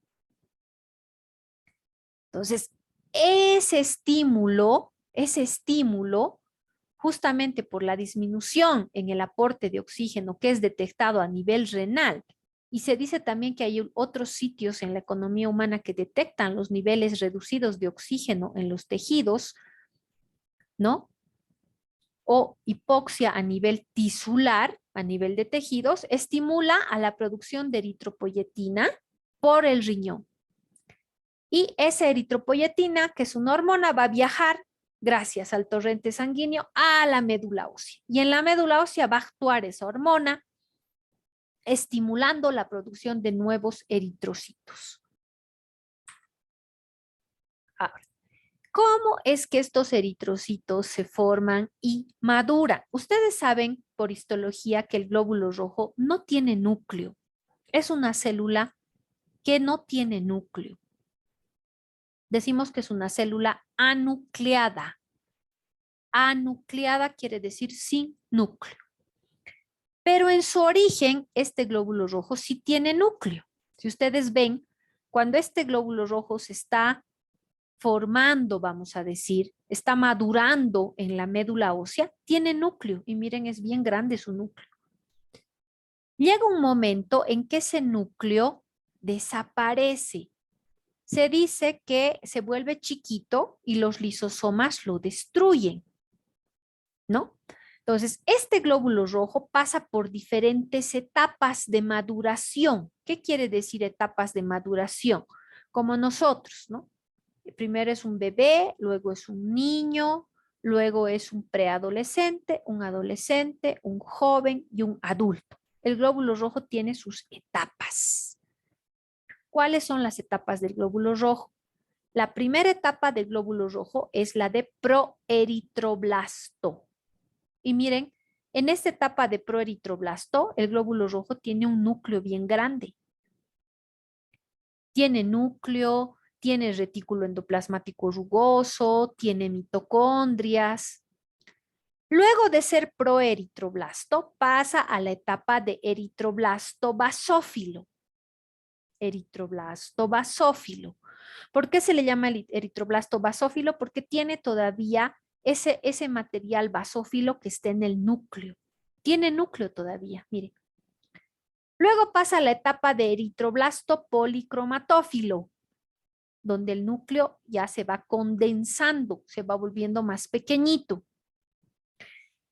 Entonces, ese estímulo, justamente por la disminución en el aporte de oxígeno que es detectado a nivel renal, y se dice también que hay otros sitios en la economía humana que detectan los niveles reducidos de oxígeno en los tejidos, ¿no? O hipoxia a nivel tisular, a nivel de tejidos, estimula a la producción de eritropoyetina por el riñón. Y esa eritropoyetina, que es una hormona, va a viajar gracias al torrente sanguíneo a la médula ósea. Y en la médula ósea va a actuar esa hormona, estimulando la producción de nuevos eritrocitos. Ahora, ¿cómo es que estos eritrocitos se forman y maduran? Ustedes saben por histología que el glóbulo rojo no tiene núcleo. Es una célula que no tiene núcleo. Decimos que es una célula anucleada. Anucleada quiere decir sin núcleo. Pero en su origen, este glóbulo rojo sí tiene núcleo. Si ustedes ven, cuando este glóbulo rojo se está formando, vamos a decir, está madurando en la médula ósea, tiene núcleo. Y miren, es bien grande su núcleo. Llega un momento en que ese núcleo desaparece. Se dice que se vuelve chiquito y los lisosomas lo destruyen, ¿no? Entonces, este glóbulo rojo pasa por diferentes etapas de maduración. ¿Qué quiere decir etapas de maduración? Como nosotros, ¿no? Primero es un bebé, luego es un niño, luego es un preadolescente, un adolescente, un joven y un adulto. El glóbulo rojo tiene sus etapas. ¿Cuáles son las etapas del glóbulo rojo? La primera etapa del glóbulo rojo es la de proeritroblasto. Y miren, en esta etapa de proeritroblasto, el glóbulo rojo tiene un núcleo bien grande. Tiene núcleo, tiene retículo endoplasmático rugoso, tiene mitocondrias. Luego de ser proeritroblasto, pasa a la etapa de eritroblasto basófilo. Eritroblasto basófilo. ¿Por qué se le llama el eritroblasto basófilo? Porque tiene todavía ese material basófilo que está en el núcleo. Tiene núcleo todavía, mire. Luego pasa a la etapa de eritroblasto policromatófilo, donde el núcleo ya se va condensando, se va volviendo más pequeñito.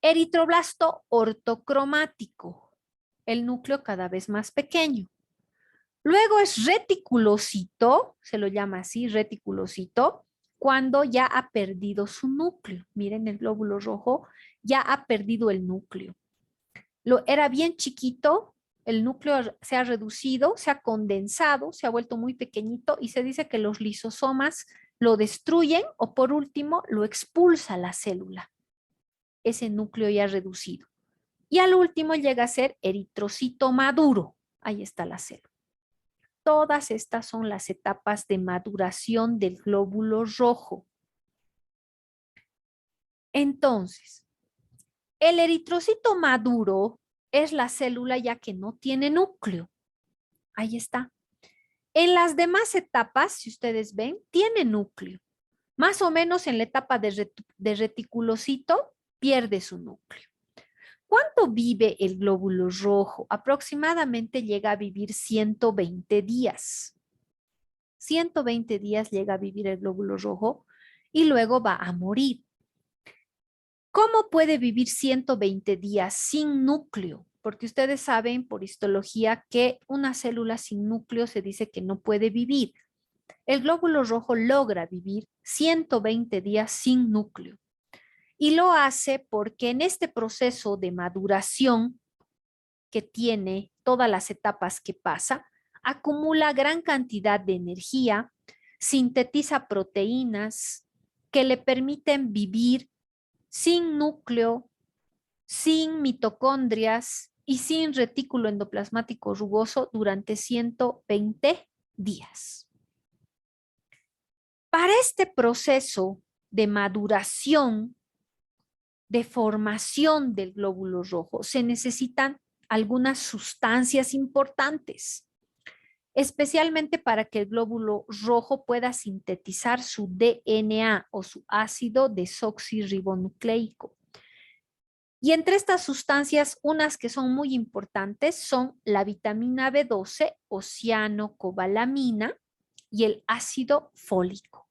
Eritroblasto ortocromático. el núcleo cada vez más pequeño. Luego es reticulocito, se lo llama así, reticulocito, cuando ya ha perdido su núcleo. Miren, el glóbulo rojo ya ha perdido el núcleo. Era bien chiquito, el núcleo se ha reducido, se ha condensado, se ha vuelto muy pequeñito y se dice que los lisosomas lo destruyen o por último lo expulsa la célula, ese núcleo ya reducido. Y al último llega a ser eritrocito maduro. Ahí está la célula. Todas estas son las etapas de maduración del glóbulo rojo. Entonces, el eritrocito maduro es la célula ya que no tiene núcleo. Ahí está. En las demás etapas, si ustedes ven, tiene núcleo. Más o menos en la etapa de reticulocito pierde su núcleo. ¿Cuánto vive el glóbulo rojo? Aproximadamente llega a vivir 120 días. 120 días llega a vivir el glóbulo rojo y luego va a morir. ¿Cómo puede vivir 120 días sin núcleo? Porque ustedes saben por histología que una célula sin núcleo se dice que no puede vivir. El glóbulo rojo logra vivir 120 días sin núcleo. Y lo hace porque en este proceso de maduración que tiene, todas las etapas que pasa, acumula gran cantidad de energía, sintetiza proteínas que le permiten vivir sin núcleo, sin mitocondrias y sin retículo endoplasmático rugoso durante 120 días. Para este proceso de maduración, de formación del glóbulo rojo, se necesitan algunas sustancias importantes, especialmente para que el glóbulo rojo pueda sintetizar su DNA o su ácido desoxirribonucleico. Y entre estas sustancias, unas que son muy importantes son la vitamina B12 o cianocobalamina y el ácido fólico.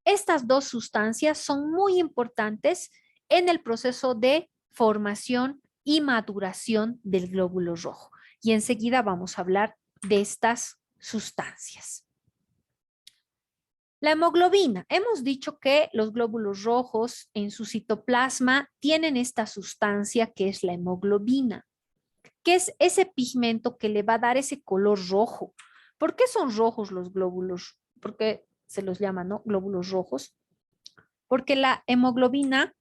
Estas dos sustancias son muy importantes en el proceso de formación y maduración del glóbulo rojo. Y enseguida vamos a hablar de estas sustancias. La hemoglobina. Hemos dicho que los glóbulos rojos en su citoplasma tienen esta sustancia que es la hemoglobina, que es ese pigmento que le va a dar ese color rojo. ¿Por qué son rojos los glóbulos? ¿Por qué se los llama, no? Glóbulos rojos. Porque la hemoglobina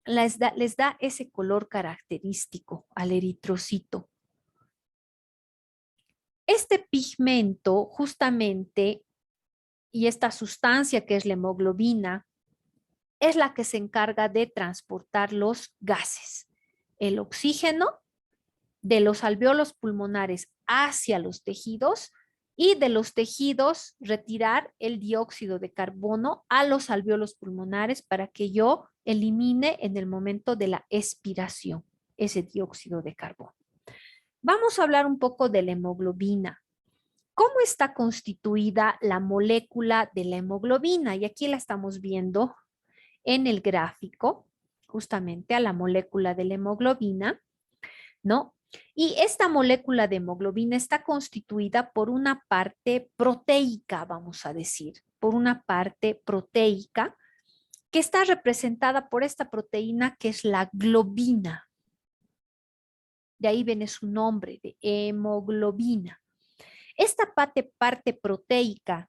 les da ese color característico al eritrocito. Este pigmento justamente y esta sustancia que es la hemoglobina es la que se encarga de transportar los gases, el oxígeno de los alvéolos pulmonares hacia los tejidos y de los tejidos retirar el dióxido de carbono a los alvéolos pulmonares para que yo elimine en el momento de la expiración ese dióxido de carbono. Vamos a hablar un poco de la hemoglobina. ¿Cómo está constituida la molécula de la hemoglobina? Y aquí la estamos viendo en el gráfico, justamente a la molécula de la hemoglobina, ¿no? Y esta molécula de hemoglobina está constituida por una parte proteica, vamos a decir, por una parte proteica que está representada por esta proteína que es la globina. De ahí viene su nombre de hemoglobina. Esta parte proteica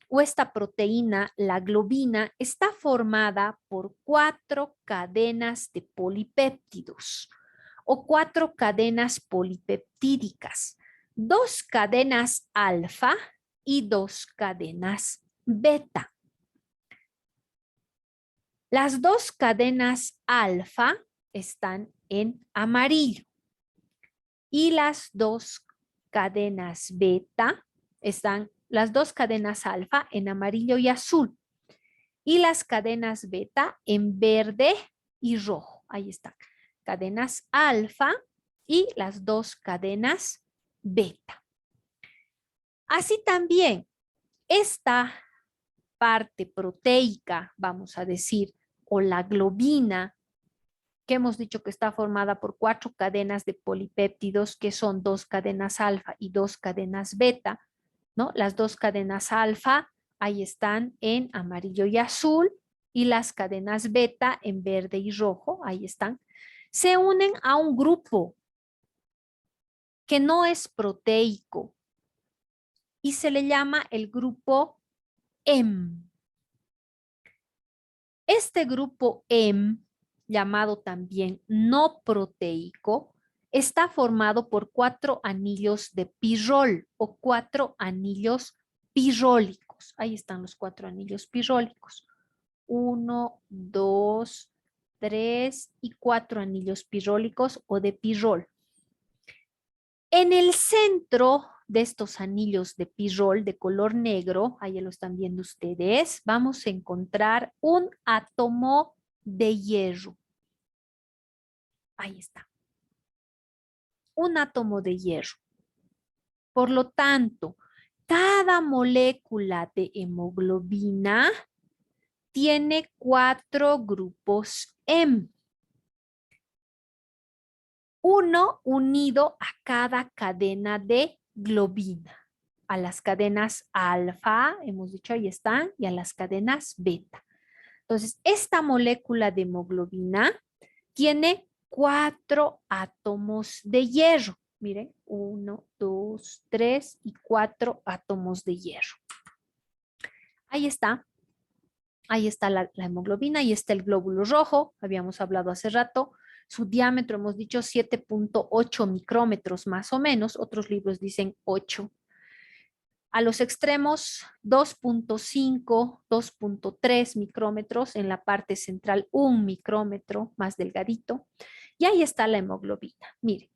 o esta proteína, la globina, está formada por 4 cadenas de polipéptidos o 4 cadenas polipeptídicas, 2 cadenas alfa y 2 cadenas beta. Las 2 cadenas alfa están en amarillo y las 2 cadenas beta están, las 2 cadenas alfa en amarillo y azul y las cadenas beta en verde y rojo. Ahí están, cadenas alfa y las 2 cadenas beta. Así también, esta parte proteica, vamos a decir, o la globina, que hemos dicho que está formada por 4 cadenas de polipéptidos, que son 2 cadenas alfa y 2 cadenas beta, ¿no? Las 2 cadenas alfa ahí están en amarillo y azul, y las cadenas beta en verde y rojo, ahí están. Se unen a un grupo que no es proteico y se le llama el grupo M. Este grupo M, llamado también no proteico, está formado por 4 anillos de pirrol o 4 anillos pirrólicos. Ahí están los 4 anillos pirrólicos. 1, 2, 3 y 4 anillos pirrólicos o de pirrol. En el centro de estos anillos de pirrol de color negro, ahí lo están viendo ustedes, vamos a encontrar un átomo de hierro. Ahí está. Un átomo de hierro. Por lo tanto, cada molécula de hemoglobina tiene 4 grupos M. Uno unido a cada cadena de globina. A las cadenas alfa, hemos dicho ahí están, y a las cadenas beta. Entonces, esta molécula de hemoglobina tiene 4 átomos de hierro. Miren, 1, 2, 3 y 4 átomos de hierro. Ahí está. Ahí está la hemoglobina, ahí está el glóbulo rojo, habíamos hablado hace rato. Su diámetro, hemos dicho 7.8 micrómetros más o menos, otros libros dicen 8. A los extremos 2.5, 2.3 micrómetros, en la parte central 1 micrómetro más delgadito. Y ahí está la hemoglobina. Miren,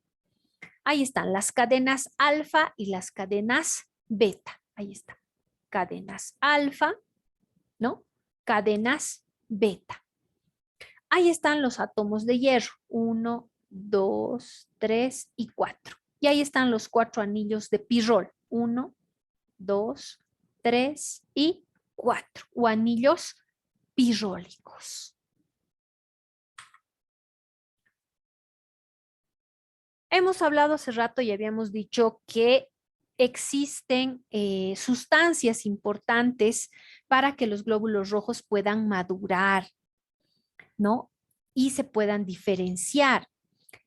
ahí están las cadenas alfa y las cadenas beta. Ahí está. Cadenas alfa, ¿no? Cadenas beta. Ahí están los átomos de hierro. 1, 2, 3 y 4. Y ahí están los 4 anillos de pirrol. 1, 2, 3 y 4. O anillos pirrólicos. Hemos hablado hace rato y habíamos dicho que existen sustancias importantes para que los glóbulos rojos puedan madurar, ¿no? Y se puedan diferenciar.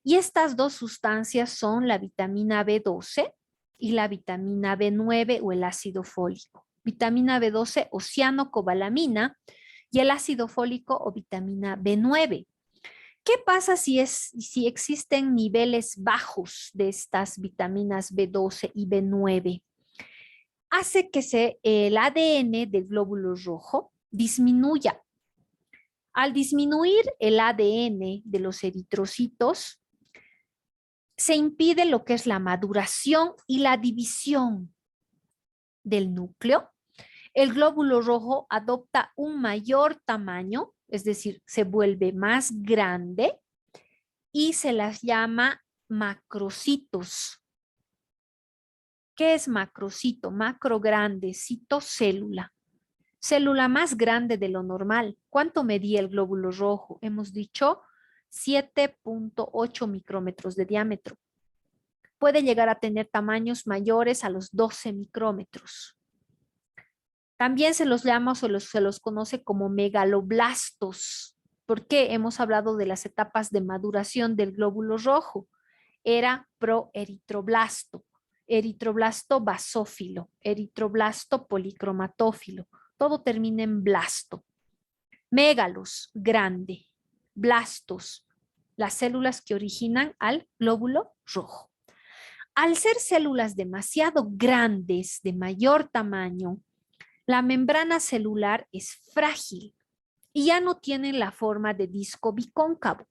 Y estas dos sustancias son la vitamina B12 y la vitamina B9 o el ácido fólico. Vitamina B12 o cianocobalamina y el ácido fólico o vitamina B9. ¿Qué pasa si existen niveles bajos de estas vitaminas B12 y B9? Hace que el ADN del glóbulo rojo disminuya. Al disminuir el ADN de los eritrocitos, se impide lo que es la maduración y la división del núcleo. El glóbulo rojo adopta un mayor tamaño, es decir, se vuelve más grande y se las llama macrocitos. ¿Qué es macrocito? Macro grande, citocélula. Célula más grande de lo normal. ¿Cuánto medía el glóbulo rojo? Hemos dicho 7.8 micrómetros de diámetro. Puede llegar a tener tamaños mayores a los 12 micrómetros. También se los llama o se los conoce como megaloblastos. ¿Por qué? Hemos hablado de las etapas de maduración del glóbulo rojo. Era proeritroblasto, eritroblasto basófilo, eritroblasto policromatófilo. Todo termina en blasto. Megalos, grande. Blastos, las células que originan al glóbulo rojo. Al ser células demasiado grandes, de mayor tamaño, la membrana celular es frágil y ya no tienen la forma de disco bicóncavo.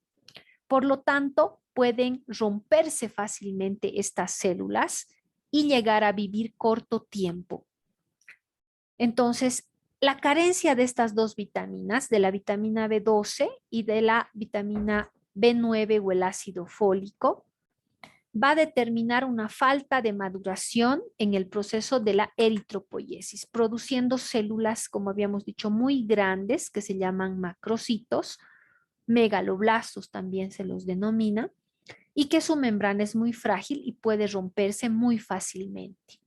Por lo tanto, pueden romperse fácilmente estas células y llegar a vivir corto tiempo. Entonces, la carencia de estas dos vitaminas, de la vitamina B12 y de la vitamina B9 o el ácido fólico, va a determinar una falta de maduración en el proceso de la eritropoiesis, produciendo células, como habíamos dicho, muy grandes que se llaman macrocitos megaloblastos también se los denomina, y que su membrana es muy frágil y puede romperse muy fácilmente.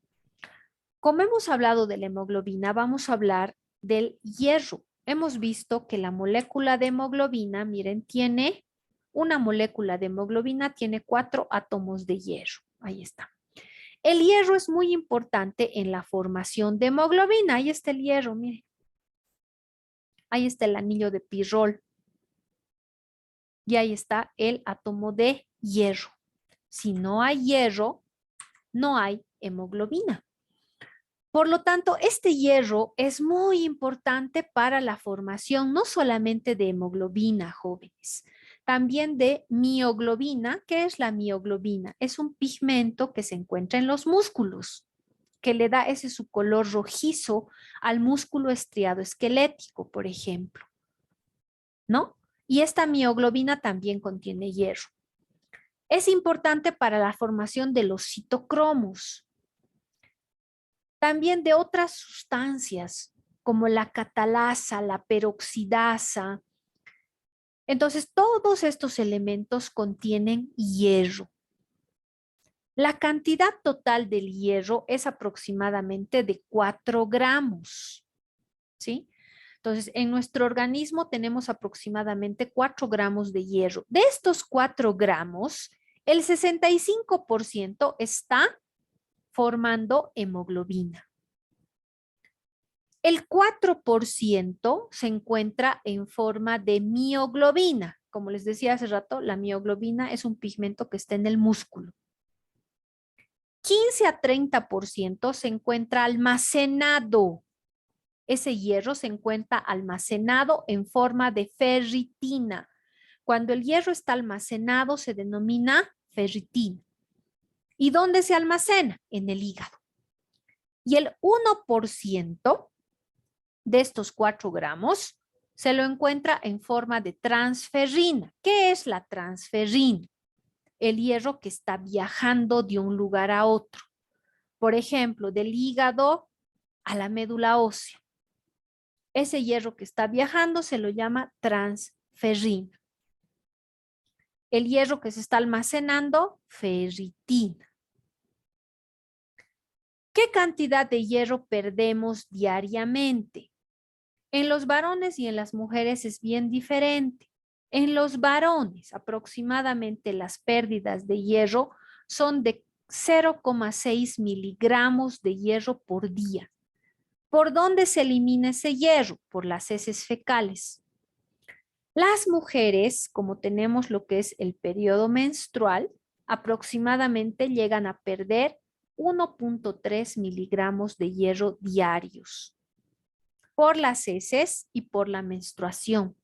Como hemos hablado de la hemoglobina, vamos a hablar del hierro. Hemos visto que la molécula de hemoglobina, miren, tiene una molécula de hemoglobina, tiene 4 átomos de hierro. Ahí está. El hierro es muy importante en la formación de hemoglobina. Ahí está el hierro, miren. Ahí está el anillo de pirrol. Y ahí está el átomo de hierro. Si no hay hierro, no hay hemoglobina. Por lo tanto, este hierro es muy importante para la formación no solamente de hemoglobina, jóvenes, también de mioglobina. ¿Qué es la mioglobina? Es un pigmento que se encuentra en los músculos, que le da ese su color rojizo al músculo estriado esquelético, por ejemplo, ¿no? Y esta mioglobina también contiene hierro. Es importante para la formación de los citocromos, también de otras sustancias como la catalasa, la peroxidasa. Entonces, todos estos elementos contienen hierro. La cantidad total del hierro es aproximadamente de 4 gramos, ¿sí? Entonces, en nuestro organismo tenemos aproximadamente 4 gramos de hierro. De estos 4 gramos, el 65% está formando hemoglobina. El 4% se encuentra en forma de mioglobina. Como les decía hace rato, la mioglobina es un pigmento que está en el músculo. 15 a 30% se encuentra almacenado. Ese hierro se encuentra almacenado en forma de ferritina. Cuando el hierro está almacenado se denomina ferritina. ¿Y dónde se almacena? En el hígado. Y el 1% de estos 4 gramos se lo encuentra en forma de transferrina. ¿Qué es la transferrina? El hierro que está viajando de un lugar a otro. Por ejemplo, del hígado a la médula ósea. Ese hierro que está viajando se lo llama transferrina. El hierro que se está almacenando, ferritina. ¿Qué cantidad de hierro perdemos diariamente? En los varones y en las mujeres es bien diferente. En los varones, aproximadamente las pérdidas de hierro son de 0,6 miligramos de hierro por día. ¿Por dónde se elimina ese hierro? Por las heces fecales. Las mujeres, como tenemos lo que es el periodo menstrual, aproximadamente llegan a perder 1,3 miligramos de hierro diarios por las heces y por la menstruación.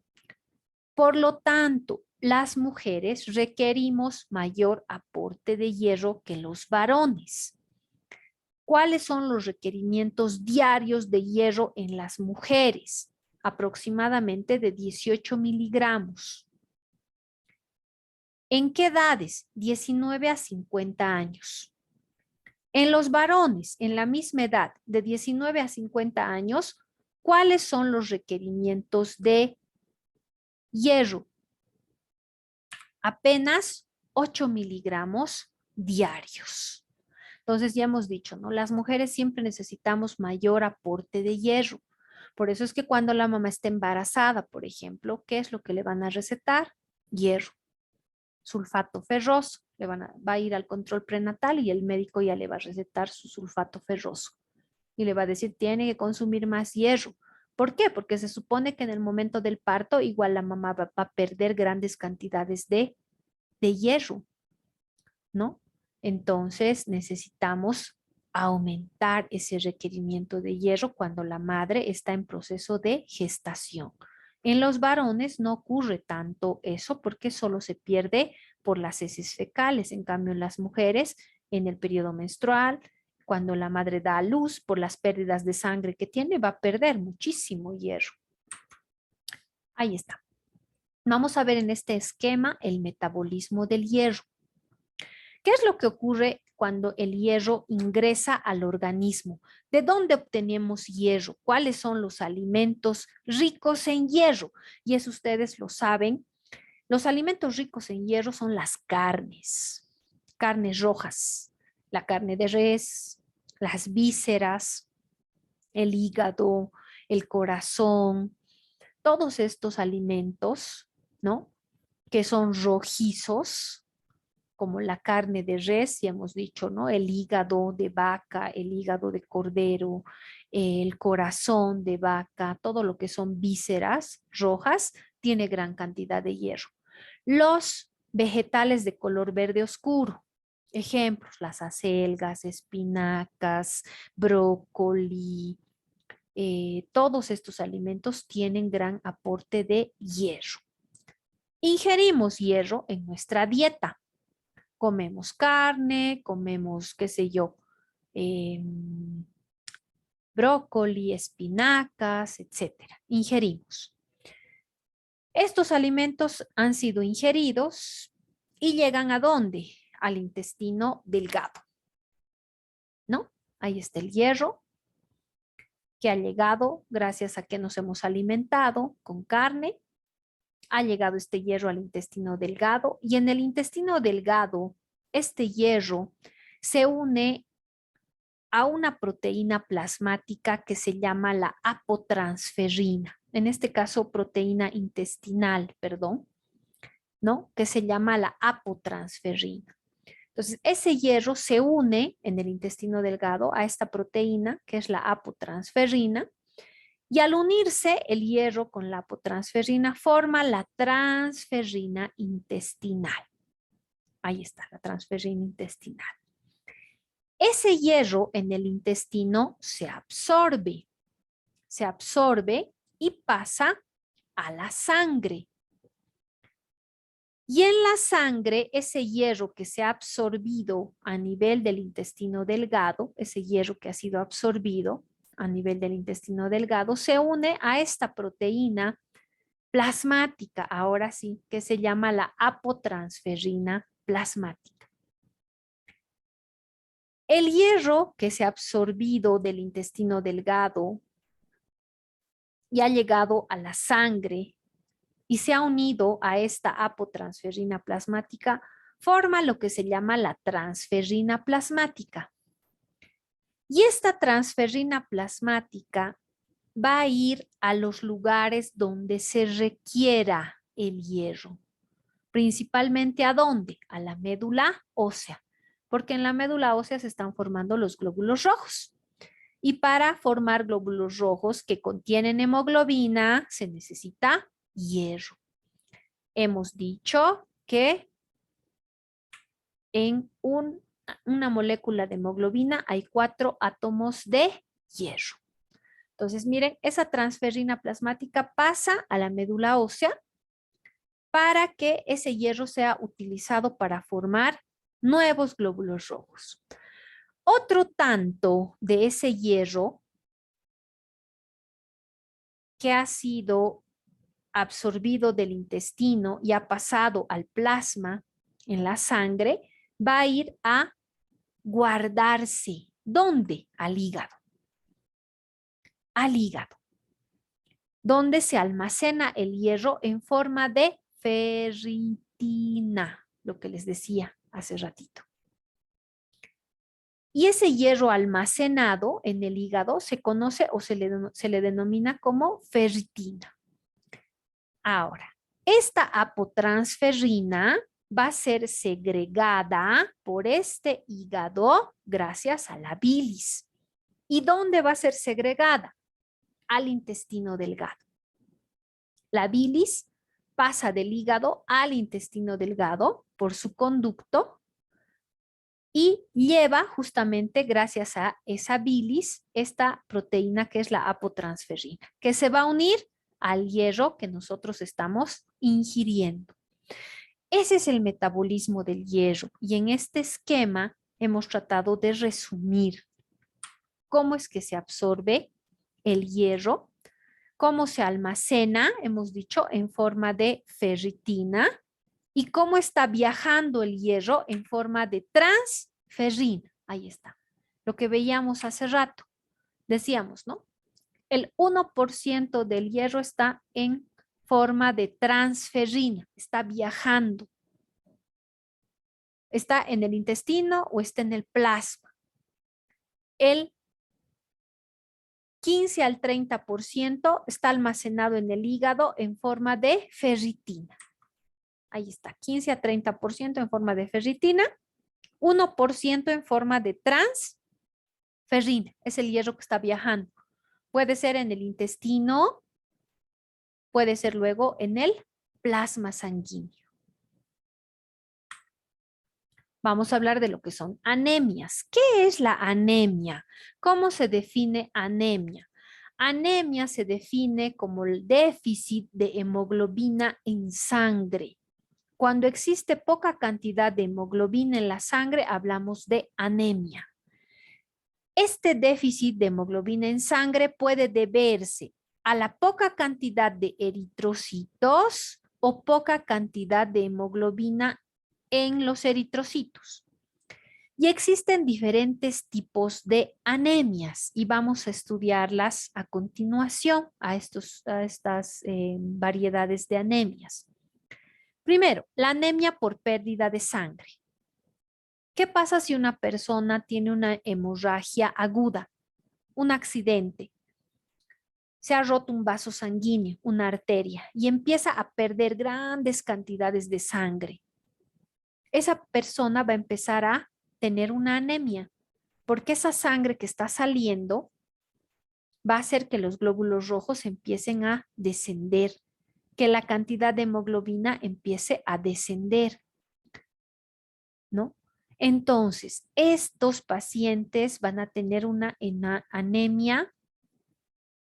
Por lo tanto, las mujeres requerimos mayor aporte de hierro que los varones. ¿Cuáles son los requerimientos diarios de hierro en las mujeres? Aproximadamente de 18 miligramos. ¿En qué edades? 19 a 50 años. En los varones, en la misma edad, de 19 a 50 años, ¿cuáles son los requerimientos de hierro? Apenas 8 miligramos diarios. Entonces ya hemos dicho, ¿no? Las mujeres siempre necesitamos mayor aporte de hierro. Por eso es que cuando la mamá está embarazada, por ejemplo, ¿qué es lo que le van a recetar? Hierro, sulfato ferroso. Va a ir al control prenatal y el médico ya le va a recetar su sulfato ferroso. Y le va a decir, tiene que consumir más hierro. ¿Por qué? Porque se supone que en el momento del parto igual la mamá va a perder grandes cantidades de hierro, ¿no? Entonces necesitamos aumentar ese requerimiento de hierro cuando la madre está en proceso de gestación. En los varones no ocurre tanto eso porque solo se pierde por las heces fecales. En cambio, en las mujeres, en el periodo menstrual, cuando la madre da a luz, por las pérdidas de sangre que tiene, va a perder muchísimo hierro. Ahí está. Vamos a ver en este esquema el metabolismo del hierro. ¿Qué es lo que ocurre cuando el hierro ingresa al organismo? ¿De dónde obtenemos hierro? ¿Cuáles son los alimentos ricos en hierro? Y eso ustedes lo saben Los alimentos ricos en hierro son las carnes rojas, la carne de res, las vísceras, el hígado, el corazón, todos estos alimentos, ¿no? Que son rojizos, como la carne de res, ya hemos dicho, ¿no? El hígado de vaca, el hígado de cordero, el corazón de vaca, todo lo que son vísceras rojas, tiene gran cantidad de hierro. Los vegetales de color verde oscuro, ejemplos, las acelgas, espinacas, brócoli, todos estos alimentos tienen gran aporte de hierro. Ingerimos hierro en nuestra dieta. Comemos carne, comemos, qué sé yo, brócoli, espinacas, etcétera. Ingerimos. Estos alimentos han sido ingeridos y llegan ¿a dónde? Al intestino delgado, ¿no? Ahí está el hierro que ha llegado gracias a que nos hemos alimentado con carne. Ha llegado este hierro al intestino delgado y en el intestino delgado este hierro se une a una proteína plasmática que se llama la apotransferina, en este caso proteína intestinal, perdón, ¿no? Que se llama la apotransferina. Entonces, ese hierro se une en el intestino delgado a esta proteína que es la apotransferina y al unirse el hierro con la apotransferina forma la transferrina intestinal. Ahí está, la transferrina intestinal. Ese hierro en el intestino se absorbe y pasa a la sangre. Y en la sangre, ese hierro que se ha absorbido a nivel del intestino delgado, ese hierro que ha sido absorbido a nivel del intestino delgado, se une a esta proteína plasmática, ahora sí, que se llama la apotransferina plasmática. El hierro que se ha absorbido del intestino delgado y ha llegado a la sangre y se ha unido a esta apotransferina plasmática, forma lo que se llama la transferrina plasmática. Y esta transferrina plasmática va a ir a los lugares donde se requiera el hierro. Principalmente ¿a dónde? A la médula ósea, porque en la médula ósea se están formando los glóbulos rojos. Y para formar glóbulos rojos que contienen hemoglobina se necesita hierro. Hemos dicho que en una molécula de hemoglobina hay 4 átomos de hierro. Entonces, miren, esa transferrina plasmática pasa a la médula ósea para que ese hierro sea utilizado para formar nuevos glóbulos rojos. Otro tanto de ese hierro que ha sido absorbido del intestino y ha pasado al plasma en la sangre, va a ir a guardarse. ¿Dónde? Al hígado. Al hígado, donde se almacena el hierro en forma de ferritina, lo que les decía hace ratito. Y ese hierro almacenado en el hígado se conoce o se le denomina como ferritina. Ahora, esta apotransferrina va a ser segregada por este hígado gracias a la bilis. ¿Y dónde va a ser segregada? Al intestino delgado. La bilis pasa del hígado al intestino delgado por su conducto y lleva justamente gracias a esa bilis esta proteína que es la apotransferina, que se va a unir al hierro que nosotros estamos ingiriendo. Ese es el metabolismo del hierro y en este esquema hemos tratado de resumir cómo es que se absorbe el hierro, cómo se almacena, hemos dicho, en forma de ferritina y cómo está viajando el hierro en forma de transferrina. Ahí está, lo que veíamos hace rato. Decíamos, ¿no? El 1% del hierro está en forma de transferrina, está viajando. ¿Está en el intestino o está en el plasma? El 15 al 30% está almacenado en el hígado en forma de ferritina. Ahí está, 15 a 30% en forma de ferritina, 1% en forma de transferrina. Es el hierro que está viajando. Puede ser en el intestino, puede ser luego en el plasma sanguíneo. Vamos a hablar de lo que son anemias. ¿Qué es la anemia? ¿Cómo se define anemia? Anemia se define como el déficit de hemoglobina en sangre. Cuando existe poca cantidad de hemoglobina en la sangre, hablamos de anemia. Este déficit de hemoglobina en sangre puede deberse a la poca cantidad de eritrocitos o poca cantidad de hemoglobina en los eritrocitos. Y existen diferentes tipos de anemias y vamos a estudiarlas a continuación a estas variedades de anemias. Primero, la anemia por pérdida de sangre. ¿Qué pasa si una persona tiene una hemorragia aguda, un accidente? Se ha roto un vaso sanguíneo, una arteria, y empieza a perder grandes cantidades de sangre. Esa persona va a empezar a tener una anemia, porque esa sangre que está saliendo va a hacer que los glóbulos rojos empiecen a descender, que la cantidad de hemoglobina empiece a descender, ¿no? Entonces, estos pacientes van a tener una anemia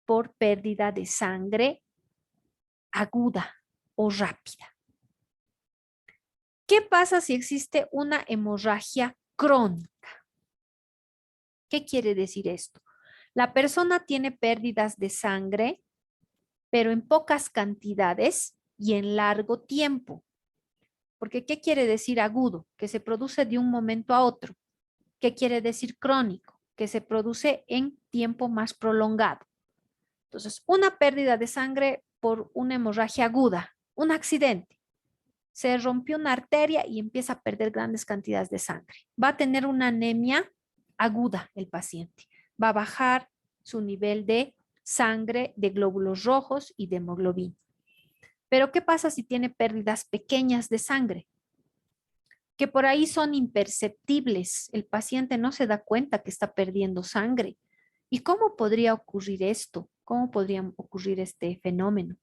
por pérdida de sangre aguda o rápida. ¿Qué pasa si existe una hemorragia crónica? ¿Qué quiere decir esto? La persona tiene pérdidas de sangre, pero en pocas cantidades y en largo tiempo. Porque ¿qué quiere decir agudo? Que se produce de un momento a otro. ¿Qué quiere decir crónico? Que se produce en tiempo más prolongado. Entonces, una pérdida de sangre por una hemorragia aguda, un accidente. Se rompió una arteria y empieza a perder grandes cantidades de sangre. Va a tener una anemia aguda el paciente. Va a bajar su nivel de sangre, de glóbulos rojos y de hemoglobina. Pero ¿qué pasa si tiene pérdidas pequeñas de sangre? Que por ahí son imperceptibles. El paciente no se da cuenta que está perdiendo sangre. ¿Y cómo podría ocurrir esto? ¿Cómo podría ocurrir este fenómeno?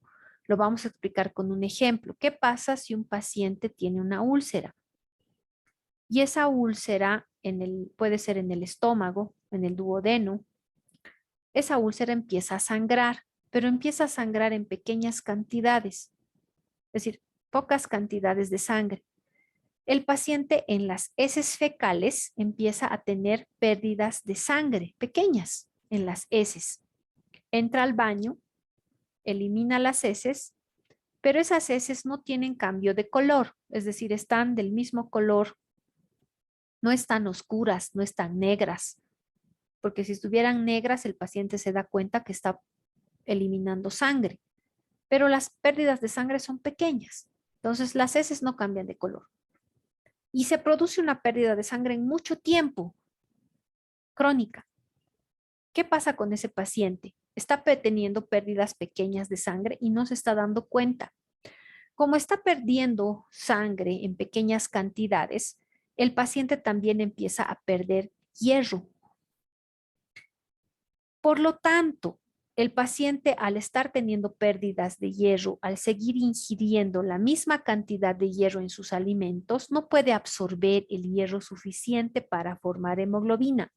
Lo vamos a explicar con un ejemplo. ¿Qué pasa si un paciente tiene una úlcera? Y esa úlcera puede ser en el estómago, en el duodeno. Esa úlcera empieza a sangrar, pero empieza a sangrar en pequeñas cantidades, es decir, pocas cantidades de sangre. El paciente en las heces fecales empieza a tener pérdidas de sangre pequeñas en las heces. Entra al baño, elimina las heces, pero esas heces no tienen cambio de color, es decir, están del mismo color, no están oscuras, no están negras, porque si estuvieran negras el paciente se da cuenta que está eliminando sangre, pero las pérdidas de sangre son pequeñas, entonces las heces no cambian de color. Y se produce una pérdida de sangre en mucho tiempo, crónica. ¿Qué pasa con ese paciente? Está teniendo pérdidas pequeñas de sangre y no se está dando cuenta. Como está perdiendo sangre en pequeñas cantidades, el paciente también empieza a perder hierro. Por lo tanto, el paciente al estar teniendo pérdidas de hierro, al seguir ingiriendo la misma cantidad de hierro en sus alimentos, no puede absorber el hierro suficiente para formar hemoglobina.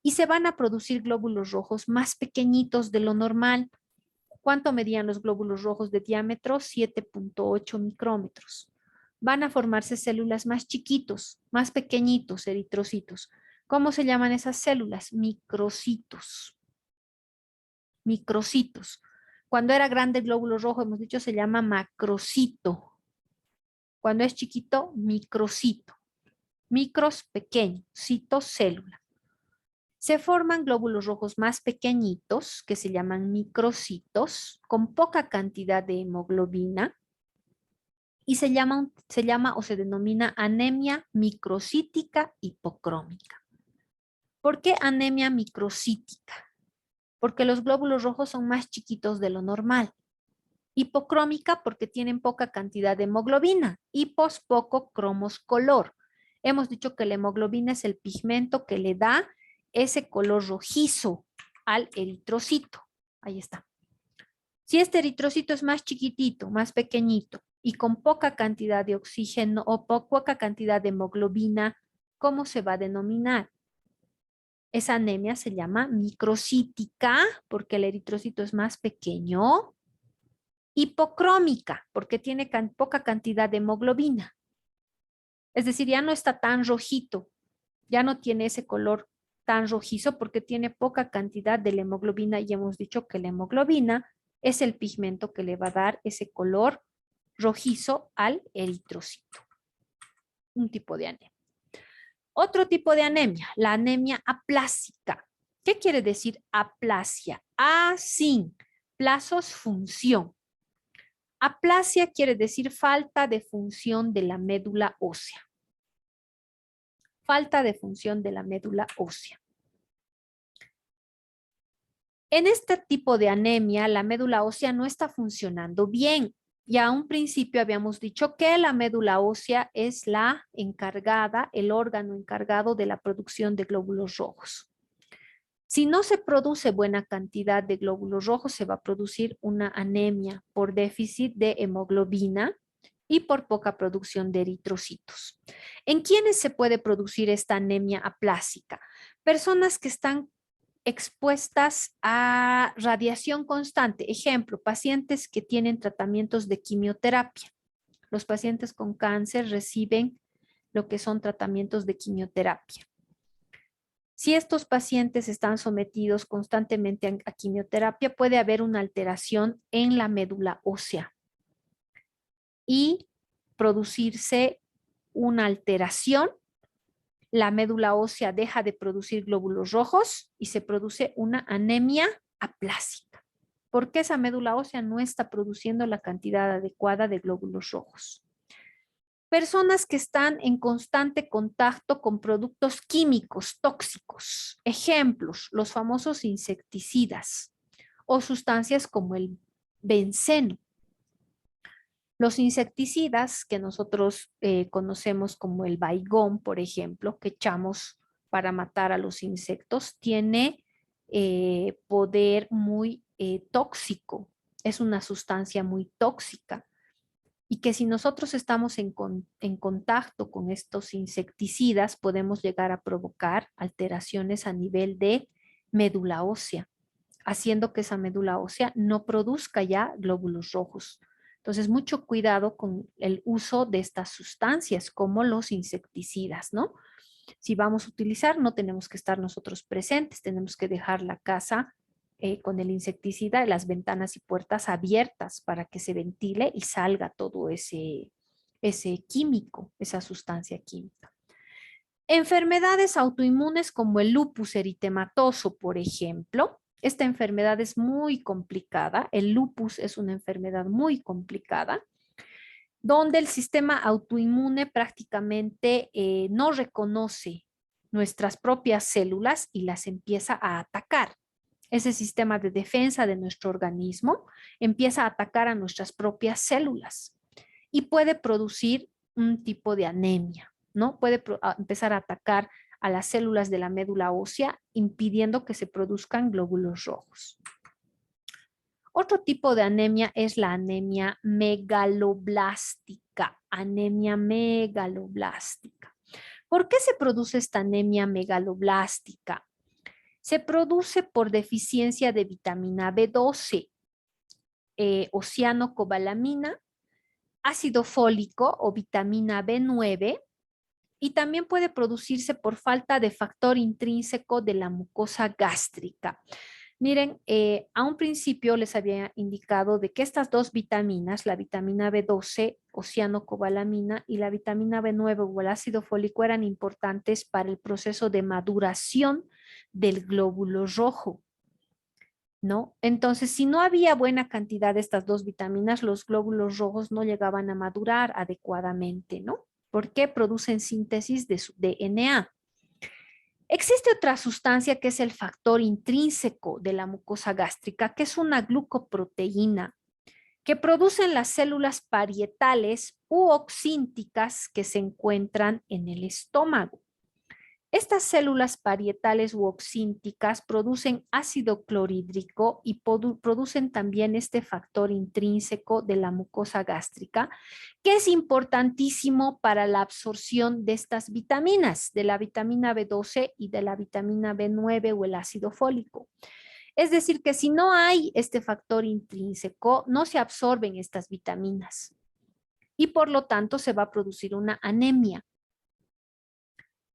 Y se van a producir glóbulos rojos más pequeñitos de lo normal. ¿Cuánto medían los glóbulos rojos de diámetro? 7.8 micrómetros. Van a formarse células más chiquitos, más pequeñitos, eritrocitos. ¿Cómo se llaman esas células? Microcitos. Microcitos. Cuando era grande el glóbulo rojo, hemos dicho, se llama macrocito. Cuando es chiquito, microcito. Micros, pequeño. Cito, célula. Se forman glóbulos rojos más pequeñitos que se llaman microcitos con poca cantidad de hemoglobina y se llama o se denomina anemia microcítica hipocrómica. ¿Por qué anemia microcítica? Porque los glóbulos rojos son más chiquitos de lo normal. Hipocrómica porque tienen poca cantidad de hemoglobina. Hipos, poco, cromos, color. Hemos dicho que la hemoglobina es el pigmento que le da ese color rojizo al eritrocito. Ahí está. Si este eritrocito es más chiquitito, más pequeñito y con poca cantidad de oxígeno o poca cantidad de hemoglobina, ¿cómo se va a denominar? Esa anemia se llama microcítica porque el eritrocito es más pequeño. Hipocrómica porque tiene poca cantidad de hemoglobina. Es decir, ya no está tan rojito, ya no tiene ese color tan rojizo porque tiene poca cantidad de la hemoglobina y hemos dicho que la hemoglobina es el pigmento que le va a dar ese color rojizo al eritrocito. Un tipo de anemia. Otro tipo de anemia, la anemia aplásica. ¿Qué quiere decir aplasia? Sin plazos, función. Aplasia quiere decir falta de función de la médula ósea. Falta de función de la médula ósea. En este tipo de anemia, la médula ósea no está funcionando bien. Ya a un principio habíamos dicho que la médula ósea es la encargada, el órgano encargado de la producción de glóbulos rojos. Si no se produce buena cantidad de glóbulos rojos, se va a producir una anemia por déficit de hemoglobina y por poca producción de eritrocitos. ¿En quiénes se puede producir esta anemia aplásica? Personas que están expuestas a radiación constante. Ejemplo, pacientes que tienen tratamientos de quimioterapia. Los pacientes con cáncer reciben lo que son tratamientos de quimioterapia. Si estos pacientes están sometidos constantemente a quimioterapia, puede haber una alteración en la médula ósea y producirse una alteración. La médula ósea deja de producir glóbulos rojos y se produce una anemia aplásica, porque esa médula ósea no está produciendo la cantidad adecuada de glóbulos rojos. Personas que están en constante contacto con productos químicos tóxicos. Ejemplos, los famosos insecticidas o sustancias como el benceno. Los insecticidas que nosotros conocemos como el Baygon, por ejemplo, que echamos para matar a los insectos, tiene poder muy tóxico. Es una sustancia muy tóxica y que si nosotros estamos en contacto con estos insecticidas, podemos llegar a provocar alteraciones a nivel de médula ósea, haciendo que esa médula ósea no produzca ya glóbulos rojos. Entonces, mucho cuidado con el uso de estas sustancias como los insecticidas, ¿no? Si vamos a utilizar, no tenemos que estar nosotros presentes, tenemos que dejar la casa con el insecticida, las ventanas y puertas abiertas para que se ventile y salga todo ese químico, esa sustancia química. Enfermedades autoinmunes como el lupus eritematoso, por ejemplo. Esta enfermedad es muy complicada. El lupus es una enfermedad muy complicada, donde el sistema autoinmune prácticamente no reconoce nuestras propias células y las empieza a atacar. Ese sistema de defensa de nuestro organismo empieza a atacar a nuestras propias células y puede producir un tipo de anemia, ¿no? Puede empezar a atacar a las células de la médula ósea, impidiendo que se produzcan glóbulos rojos. Otro tipo de anemia es la anemia megaloblástica. Anemia megaloblástica. ¿Por qué se produce esta anemia megaloblástica? Se produce por deficiencia de vitamina B12, oceanocobalamina, ácido fólico o vitamina B9, y también puede producirse por falta de factor intrínseco de la mucosa gástrica. Miren, a un principio les había indicado de que estas dos vitaminas, la vitamina B12 o cianocobalamina, y la vitamina B9 o el ácido fólico eran importantes para el proceso de maduración del glóbulo rojo, ¿no? Entonces, si no había buena cantidad de estas dos vitaminas, los glóbulos rojos no llegaban a madurar adecuadamente, ¿no? Porque producen síntesis de su DNA. Existe otra sustancia que es el factor intrínseco de la mucosa gástrica, que es una glucoproteína que producen las células parietales u oxínticas que se encuentran en el estómago. Estas células parietales u oxínticas producen ácido clorhídrico y producen también este factor intrínseco de la mucosa gástrica, que es importantísimo para la absorción de estas vitaminas, de la vitamina B12 y de la vitamina B9 o el ácido fólico. Es decir, que si no hay este factor intrínseco, no se absorben estas vitaminas y por lo tanto se va a producir una anemia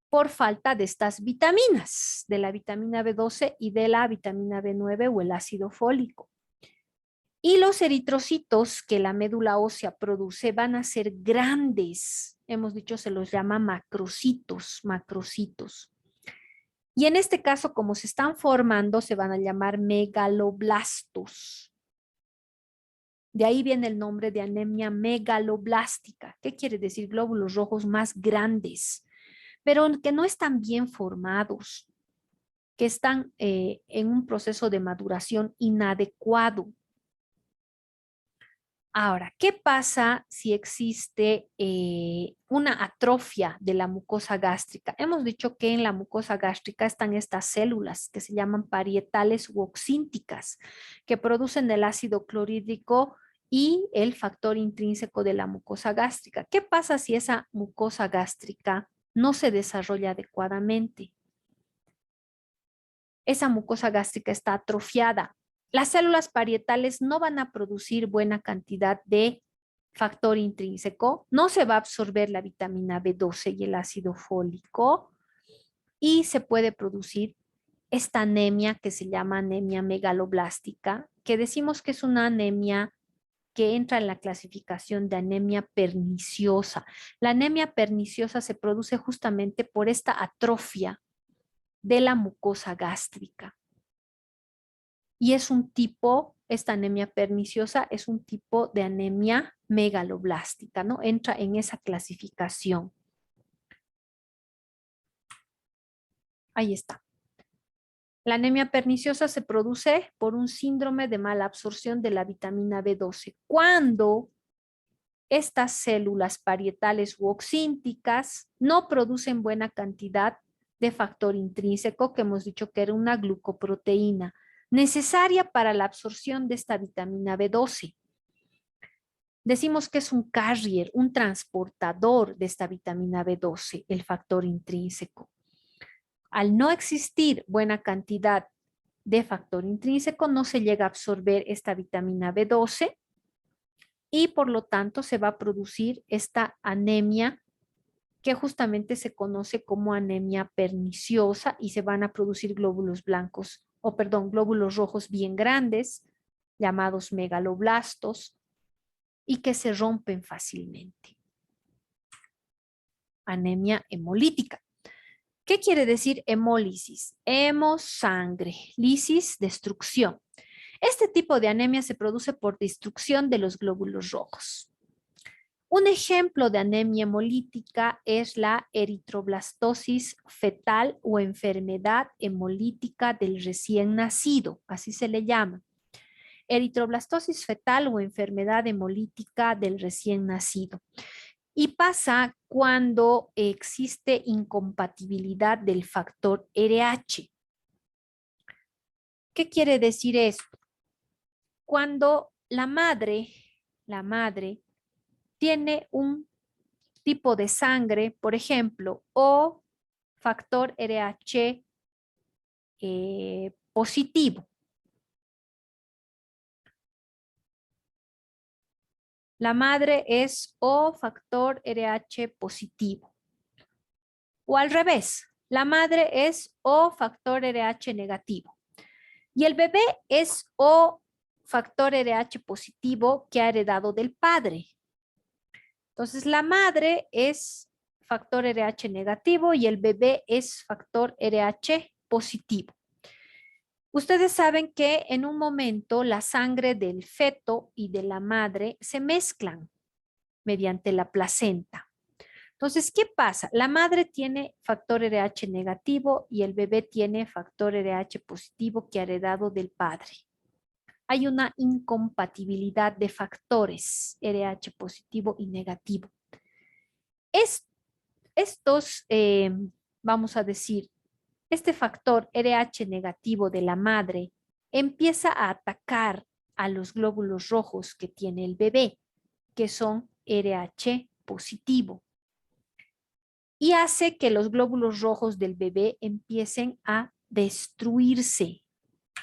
por falta de estas vitaminas, de la vitamina B12 y de la vitamina B9 o el ácido fólico. Y los eritrocitos que la médula ósea produce van a ser grandes. Hemos dicho, se los llama macrocitos, macrocitos. Y en este caso, como se están formando, se van a llamar megaloblastos. De ahí viene el nombre de anemia megaloblástica. ¿Qué quiere decir? Glóbulos rojos más grandes, pero que no están bien formados, que están en un proceso de maduración inadecuado. Ahora, ¿qué pasa si existe una atrofia de la mucosa gástrica? Hemos dicho que en la mucosa gástrica están estas células que se llaman parietales u oxínticas, que producen el ácido clorhídrico y el factor intrínseco de la mucosa gástrica. ¿Qué pasa si esa mucosa gástrica no se desarrolla adecuadamente? Esa mucosa gástrica está atrofiada. Las células parietales no van a producir buena cantidad de factor intrínseco, no se va a absorber la vitamina B12 y el ácido fólico y se puede producir esta anemia que se llama anemia megaloblástica, que decimos que es una anemia que entra en la clasificación de anemia perniciosa. La anemia perniciosa se produce justamente por esta atrofia de la mucosa gástrica. Y es un tipo, esta anemia perniciosa es un tipo de anemia megaloblástica, ¿no? Entra en esa clasificación. Ahí está. La anemia perniciosa se produce por un síndrome de mala absorción de la vitamina B12. Cuando estas células parietales u oxínticas no producen buena cantidad de factor intrínseco, que hemos dicho que era una glucoproteína, necesaria para la absorción de esta vitamina B12. Decimos que es un carrier, un transportador de esta vitamina B12, el factor intrínseco. Al no existir buena cantidad de factor intrínseco, no se llega a absorber esta vitamina B12 y por lo tanto se va a producir esta anemia que justamente se conoce como anemia perniciosa y se van a producir glóbulos blancos, glóbulos rojos bien grandes, llamados megaloblastos, y que se rompen fácilmente. Anemia hemolítica. ¿Qué quiere decir hemólisis? Hemos, sangre, lisis, destrucción. Este tipo de anemia se produce por destrucción de los glóbulos rojos. Un ejemplo de anemia hemolítica es la eritroblastosis fetal o enfermedad hemolítica del recién nacido, así se le llama. Eritroblastosis fetal o enfermedad hemolítica del recién nacido. Y pasa cuando existe incompatibilidad del factor RH. ¿Qué quiere decir esto? Cuando la madre tiene un tipo de sangre, por ejemplo, o factor RH positivo. La madre es O factor RH positivo. O al revés, la madre es O factor RH negativo. Y el bebé es O factor RH positivo que ha heredado del padre. Entonces, la madre es factor RH negativo y el bebé es factor RH positivo. Ustedes saben que en un momento la sangre del feto y de la madre se mezclan mediante la placenta. Entonces, ¿qué pasa? La madre tiene factor RH negativo y el bebé tiene factor RH positivo que ha heredado del padre. Hay una incompatibilidad de factores RH positivo y negativo. Estos, vamos a decir, este factor RH negativo de la madre empieza a atacar a los glóbulos rojos que tiene el bebé, que son RH positivo, y hace que los glóbulos rojos del bebé empiecen a destruirse.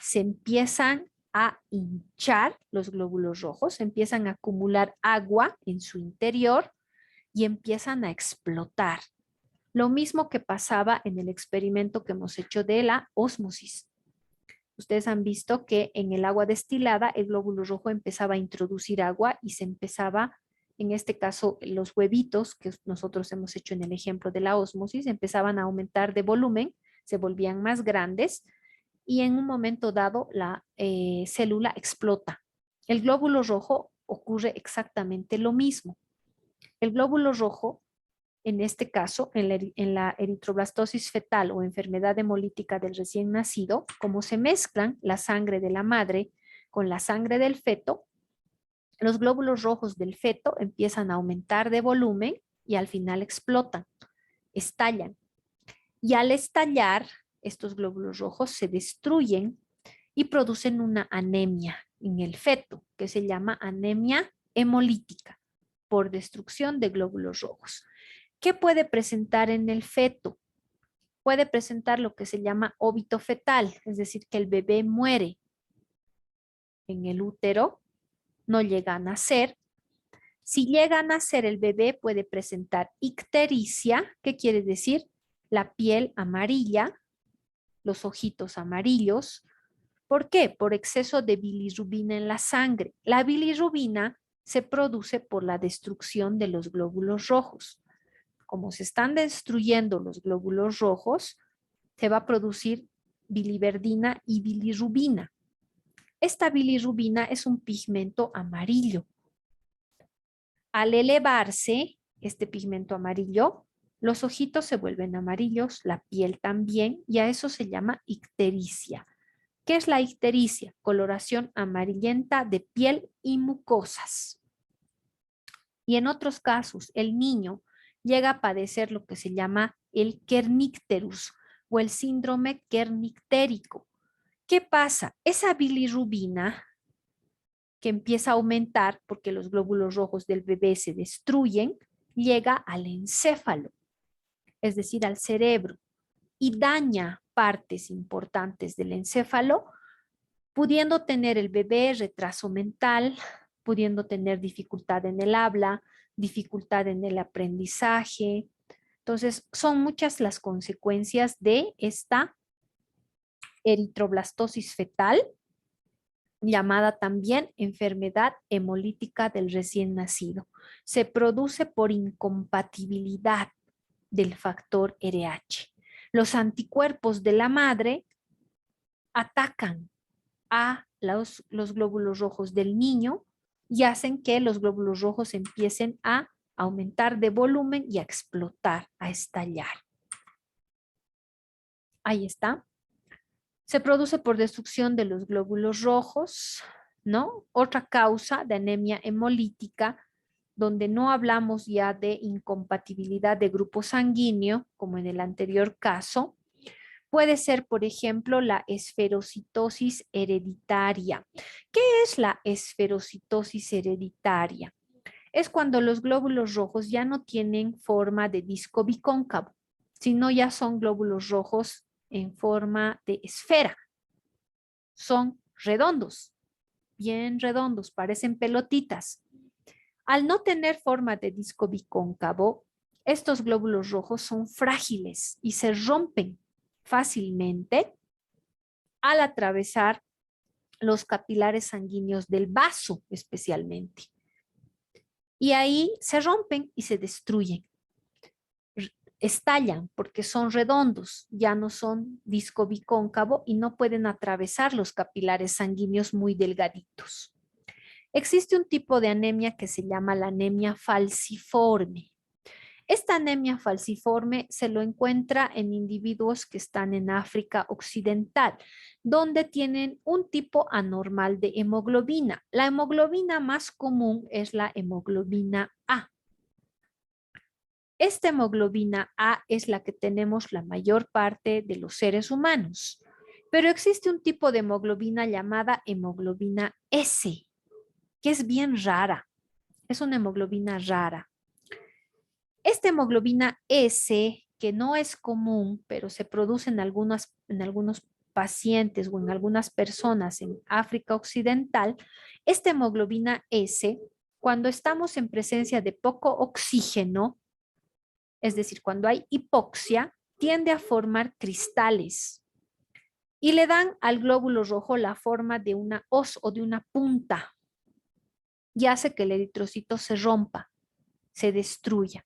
Se empiezan a hinchar los glóbulos rojos, empiezan a acumular agua en su interior y empiezan a explotar. Lo mismo que pasaba en el experimento que hemos hecho de la ósmosis. Ustedes han visto que en el agua destilada el glóbulo rojo empezaba a introducir agua y se empezaba, en este caso los huevitos que nosotros hemos hecho en el ejemplo de la ósmosis, empezaban a aumentar de volumen, se volvían más grandes y en un momento dado la célula explota. El glóbulo rojo ocurre exactamente lo mismo. El glóbulo rojo, en este caso, en la eritroblastosis fetal o enfermedad hemolítica del recién nacido, como se mezclan la sangre de la madre con la sangre del feto, los glóbulos rojos del feto empiezan a aumentar de volumen y al final explotan, estallan. Y al estallar, estos glóbulos rojos se destruyen y producen una anemia en el feto, que se llama anemia hemolítica por destrucción de glóbulos rojos. ¿Qué puede presentar en el feto? Puede presentar lo que se llama óbito fetal, es decir, que el bebé muere en el útero, no llega a nacer. Si llega a nacer el bebé puede presentar ictericia, ¿qué quiere decir? La piel amarilla, los ojitos amarillos. ¿Por qué? Por exceso de bilirrubina en la sangre. La bilirrubina se produce por la destrucción de los glóbulos rojos. Como se están destruyendo los glóbulos rojos, se va a producir biliverdina y bilirrubina. Esta bilirrubina es un pigmento amarillo. Al elevarse este pigmento amarillo, los ojitos se vuelven amarillos, la piel también, y a eso se llama ictericia. ¿Qué es la ictericia? Coloración amarillenta de piel y mucosas. Y en otros casos, el niño llega a padecer lo que se llama el kernicterus o el síndrome kernictérico. ¿Qué pasa? Esa bilirrubina que empieza a aumentar porque los glóbulos rojos del bebé se destruyen, llega al encéfalo, es decir, al cerebro, y daña partes importantes del encéfalo, pudiendo tener el bebé retraso mental, pudiendo tener dificultad en el habla, dificultad en el aprendizaje. Entonces, son muchas las consecuencias de esta eritroblastosis fetal, llamada también enfermedad hemolítica del recién nacido. Se produce por incompatibilidad del factor RH. Los anticuerpos de la madre atacan a los glóbulos rojos del niño y hacen que los glóbulos rojos empiecen a aumentar de volumen y a explotar, a estallar. Ahí está. Se produce por destrucción de los glóbulos rojos, ¿no? Otra causa de anemia hemolítica, donde no hablamos ya de incompatibilidad de grupo sanguíneo, como en el anterior caso, puede ser, por ejemplo, la esferocitosis hereditaria. ¿Qué es la esferocitosis hereditaria? Es cuando los glóbulos rojos ya no tienen forma de disco bicóncavo, sino ya son glóbulos rojos en forma de esfera. Son redondos, bien redondos, parecen pelotitas. Al no tener forma de disco bicóncavo, estos glóbulos rojos son frágiles y se rompen fácilmente al atravesar los capilares sanguíneos del vaso especialmente. y ahí se rompen y se destruyen. Estallan porque son redondos, ya no son disco bicóncavo y no pueden atravesar los capilares sanguíneos muy delgaditos. Existe un tipo de anemia que se llama la anemia falciforme. Esta anemia falciforme se lo encuentra en individuos que están en África Occidental, donde tienen un tipo anormal de hemoglobina. La hemoglobina más común es la hemoglobina A. Esta hemoglobina A es la que tenemos la mayor parte de los seres humanos, pero existe un tipo de hemoglobina llamada hemoglobina S, que es bien rara. Es una hemoglobina rara. Esta hemoglobina S, que no es común, pero se produce en algunos pacientes o en algunas personas en África Occidental, esta hemoglobina S, cuando estamos en presencia de poco oxígeno, es decir, cuando hay hipoxia, tiende a formar cristales y le dan al glóbulo rojo la forma de una hoz o de una punta y hace que el eritrocito se rompa, se destruya.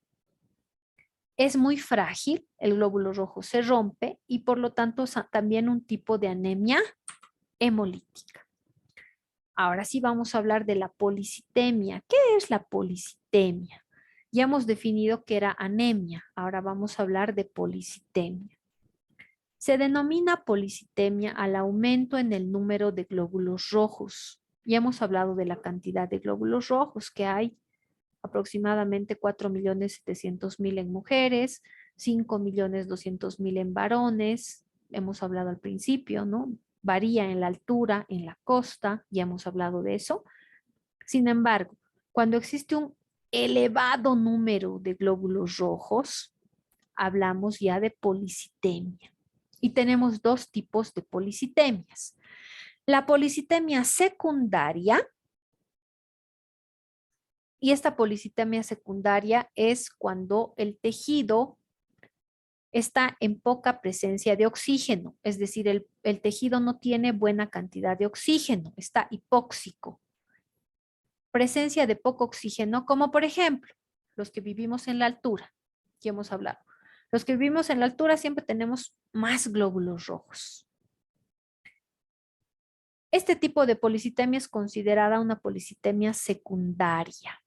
Es muy frágil, el glóbulo rojo se rompe y por lo tanto es también un tipo de anemia hemolítica. Ahora sí vamos a hablar de la policitemia. ¿Qué es la policitemia? Ya hemos definido que era anemia, ahora vamos a hablar de policitemia. Se denomina policitemia al aumento en el número de glóbulos rojos. Ya hemos hablado de la cantidad de glóbulos rojos que hay, aproximadamente 4.700.000 en mujeres, 5.200.000 en varones. Hemos hablado al principio, ¿no? Varía en la altura, en la costa, ya hemos hablado de eso. Sin embargo, cuando existe un elevado número de glóbulos rojos, hablamos ya de policitemia. Y tenemos dos tipos de policitemias. La policitemia secundaria, y esta policitemia secundaria es cuando el tejido está en poca presencia de oxígeno, es decir, el tejido no tiene buena cantidad de oxígeno, está hipóxico. Presencia de poco oxígeno, como por ejemplo, los que vivimos en la altura, que hemos hablado. Los que vivimos en la altura siempre tenemos más glóbulos rojos. Este tipo de policitemia es considerada una policitemia secundaria,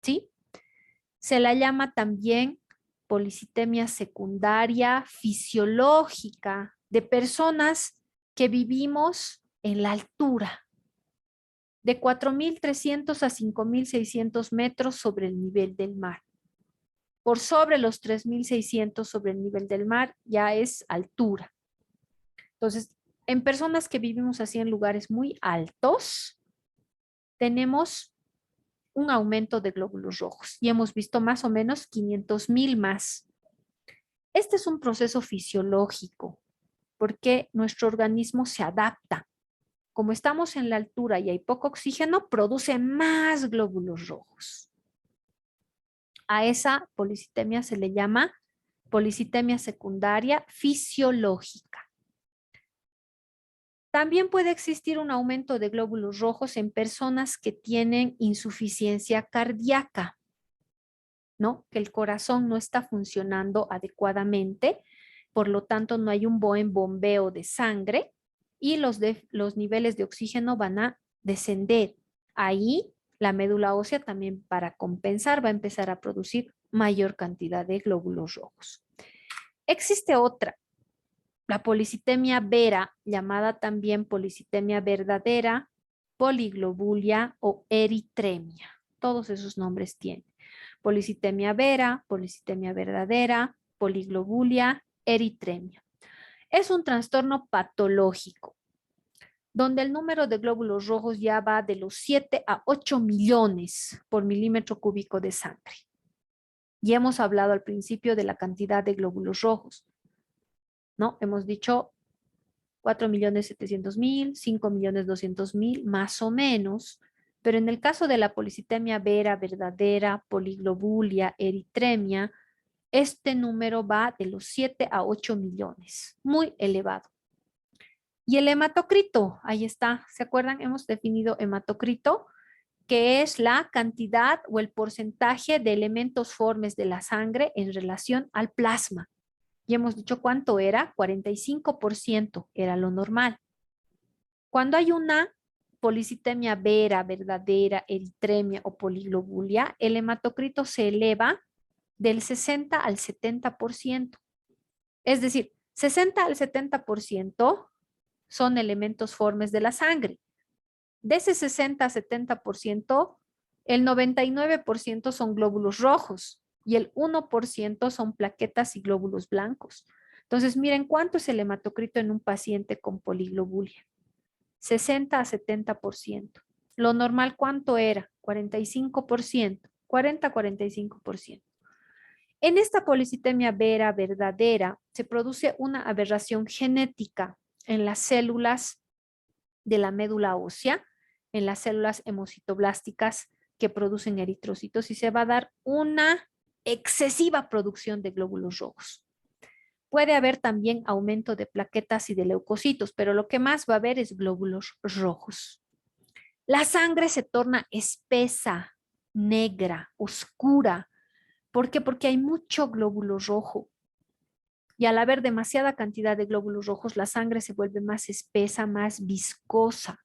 ¿sí? Se la llama también policitemia secundaria fisiológica de personas que vivimos en la altura, de 4.300 a 5.600 metros sobre el nivel del mar. Por sobre los 3.600 sobre el nivel del mar ya es altura. Entonces, en personas que vivimos así en lugares muy altos, tenemos un aumento de glóbulos rojos y hemos visto más o menos 500.000 más. Este es un proceso fisiológico porque nuestro organismo se adapta. Como estamos en la altura y hay poco oxígeno, produce más glóbulos rojos. A esa policitemia se le llama policitemia secundaria fisiológica. También puede existir un aumento de glóbulos rojos en personas que tienen insuficiencia cardíaca, ¿no? Que el corazón no está funcionando adecuadamente, por lo tanto no hay un buen bombeo de sangre y los niveles de oxígeno van a descender. Ahí la médula ósea también para compensar va a empezar a producir mayor cantidad de glóbulos rojos. Existe otra, la policitemia vera, llamada también policitemia verdadera, poliglobulia o eritremia. Todos esos nombres tienen. Policitemia vera, policitemia verdadera, poliglobulia, eritremia. Es un trastorno patológico donde el número de glóbulos rojos ya va de los 7 a 8 millones por milímetro cúbico de sangre. Ya hemos hablado al principio de la cantidad de glóbulos rojos, ¿no? Hemos dicho 4.700.000, 5.200.000, más o menos, pero en el caso de la policitemia vera, verdadera, poliglobulia, eritremia, este número va de los 7 a 8 millones, muy elevado. Y el hematocrito, ahí está, ¿se acuerdan? Hemos definido hematocrito, que es la cantidad o el porcentaje de elementos formes de la sangre en relación al plasma. Y hemos dicho cuánto era, 45% era lo normal. Cuando hay una policitemia vera, verdadera, eritremia o poliglobulia, el hematocrito se eleva del 60 al 70%. Es decir, 60 al 70% son elementos formes de la sangre. De ese 60 a 70%, el 99% son glóbulos rojos y el 1% son plaquetas y glóbulos blancos. Entonces, miren cuánto es el hematocrito en un paciente con poliglobulia. 60 a 70%. Lo normal, ¿cuánto era? 45%. 40 a 45%. En esta policitemia vera verdadera se produce una aberración genética en las células de la médula ósea, en las células hemocitoblásticas que producen eritrocitos y se va a dar una excesiva producción de glóbulos rojos. Puede haber también aumento de plaquetas y de leucocitos, pero lo que más va a haber es glóbulos rojos. La sangre se torna espesa, negra, oscura. ¿Por qué? Porque hay mucho glóbulo rojo. Y al haber demasiada cantidad de glóbulos rojos, la sangre se vuelve más espesa, más viscosa.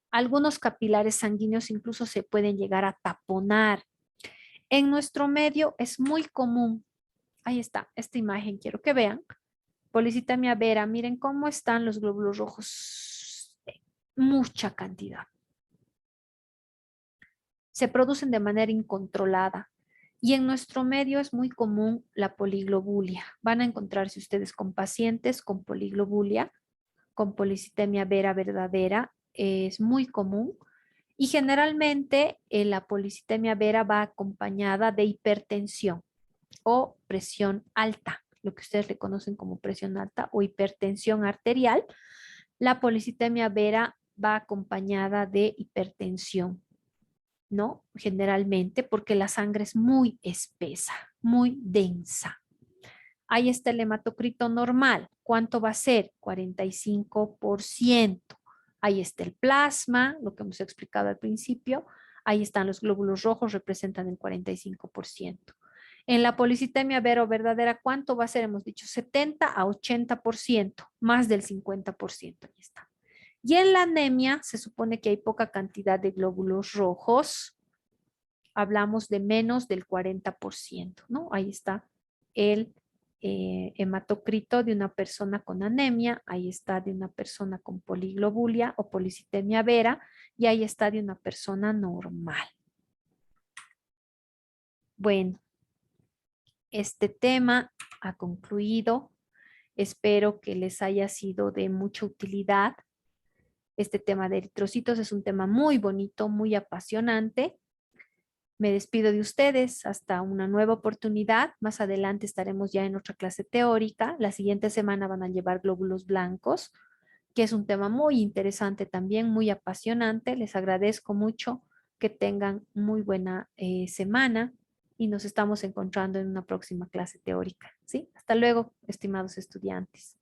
Algunos capilares sanguíneos incluso se pueden llegar a taponar. En nuestro medio es muy común. Ahí está, esta imagen quiero que vean. Policitemia vera, miren cómo están los glóbulos rojos. Mucha cantidad. Se producen de manera incontrolada. Y en nuestro medio es muy común la poliglobulia. Van a encontrarse ustedes con pacientes con poliglobulia, con policitemia vera verdadera. Es muy común. Y generalmente la policitemia vera va acompañada de hipertensión o presión alta, lo que ustedes le conocen como presión alta o hipertensión arterial. La policitemia vera va acompañada de hipertensión, ¿no? Generalmente porque la sangre es muy espesa, muy densa. Ahí está el hematocrito normal. ¿Cuánto va a ser? 45%. Ahí está el plasma, lo que hemos explicado al principio. Ahí están los glóbulos rojos, representan el 45%. En la policitemia vera o verdadera, ¿cuánto va a ser? Hemos dicho 70 a 80%, más del 50%. Ahí está. Y en la anemia se supone que hay poca cantidad de glóbulos rojos. Hablamos de menos del 40%, ¿no? Ahí está el hematocrito de una persona con anemia, ahí está de una persona con poliglobulia o policitemia vera, y ahí está de una persona normal. Bueno, este tema ha concluido. Espero que les haya sido de mucha utilidad. Este tema de eritrocitos es un tema muy bonito, muy apasionante. Me despido de ustedes hasta una nueva oportunidad. Más adelante estaremos ya en otra clase teórica. La siguiente semana van a llevar glóbulos blancos, que es un tema muy interesante también, muy apasionante. Les agradezco mucho que tengan muy buena semana y nos estamos encontrando en una próxima clase teórica. ¿Sí? Hasta luego, estimados estudiantes.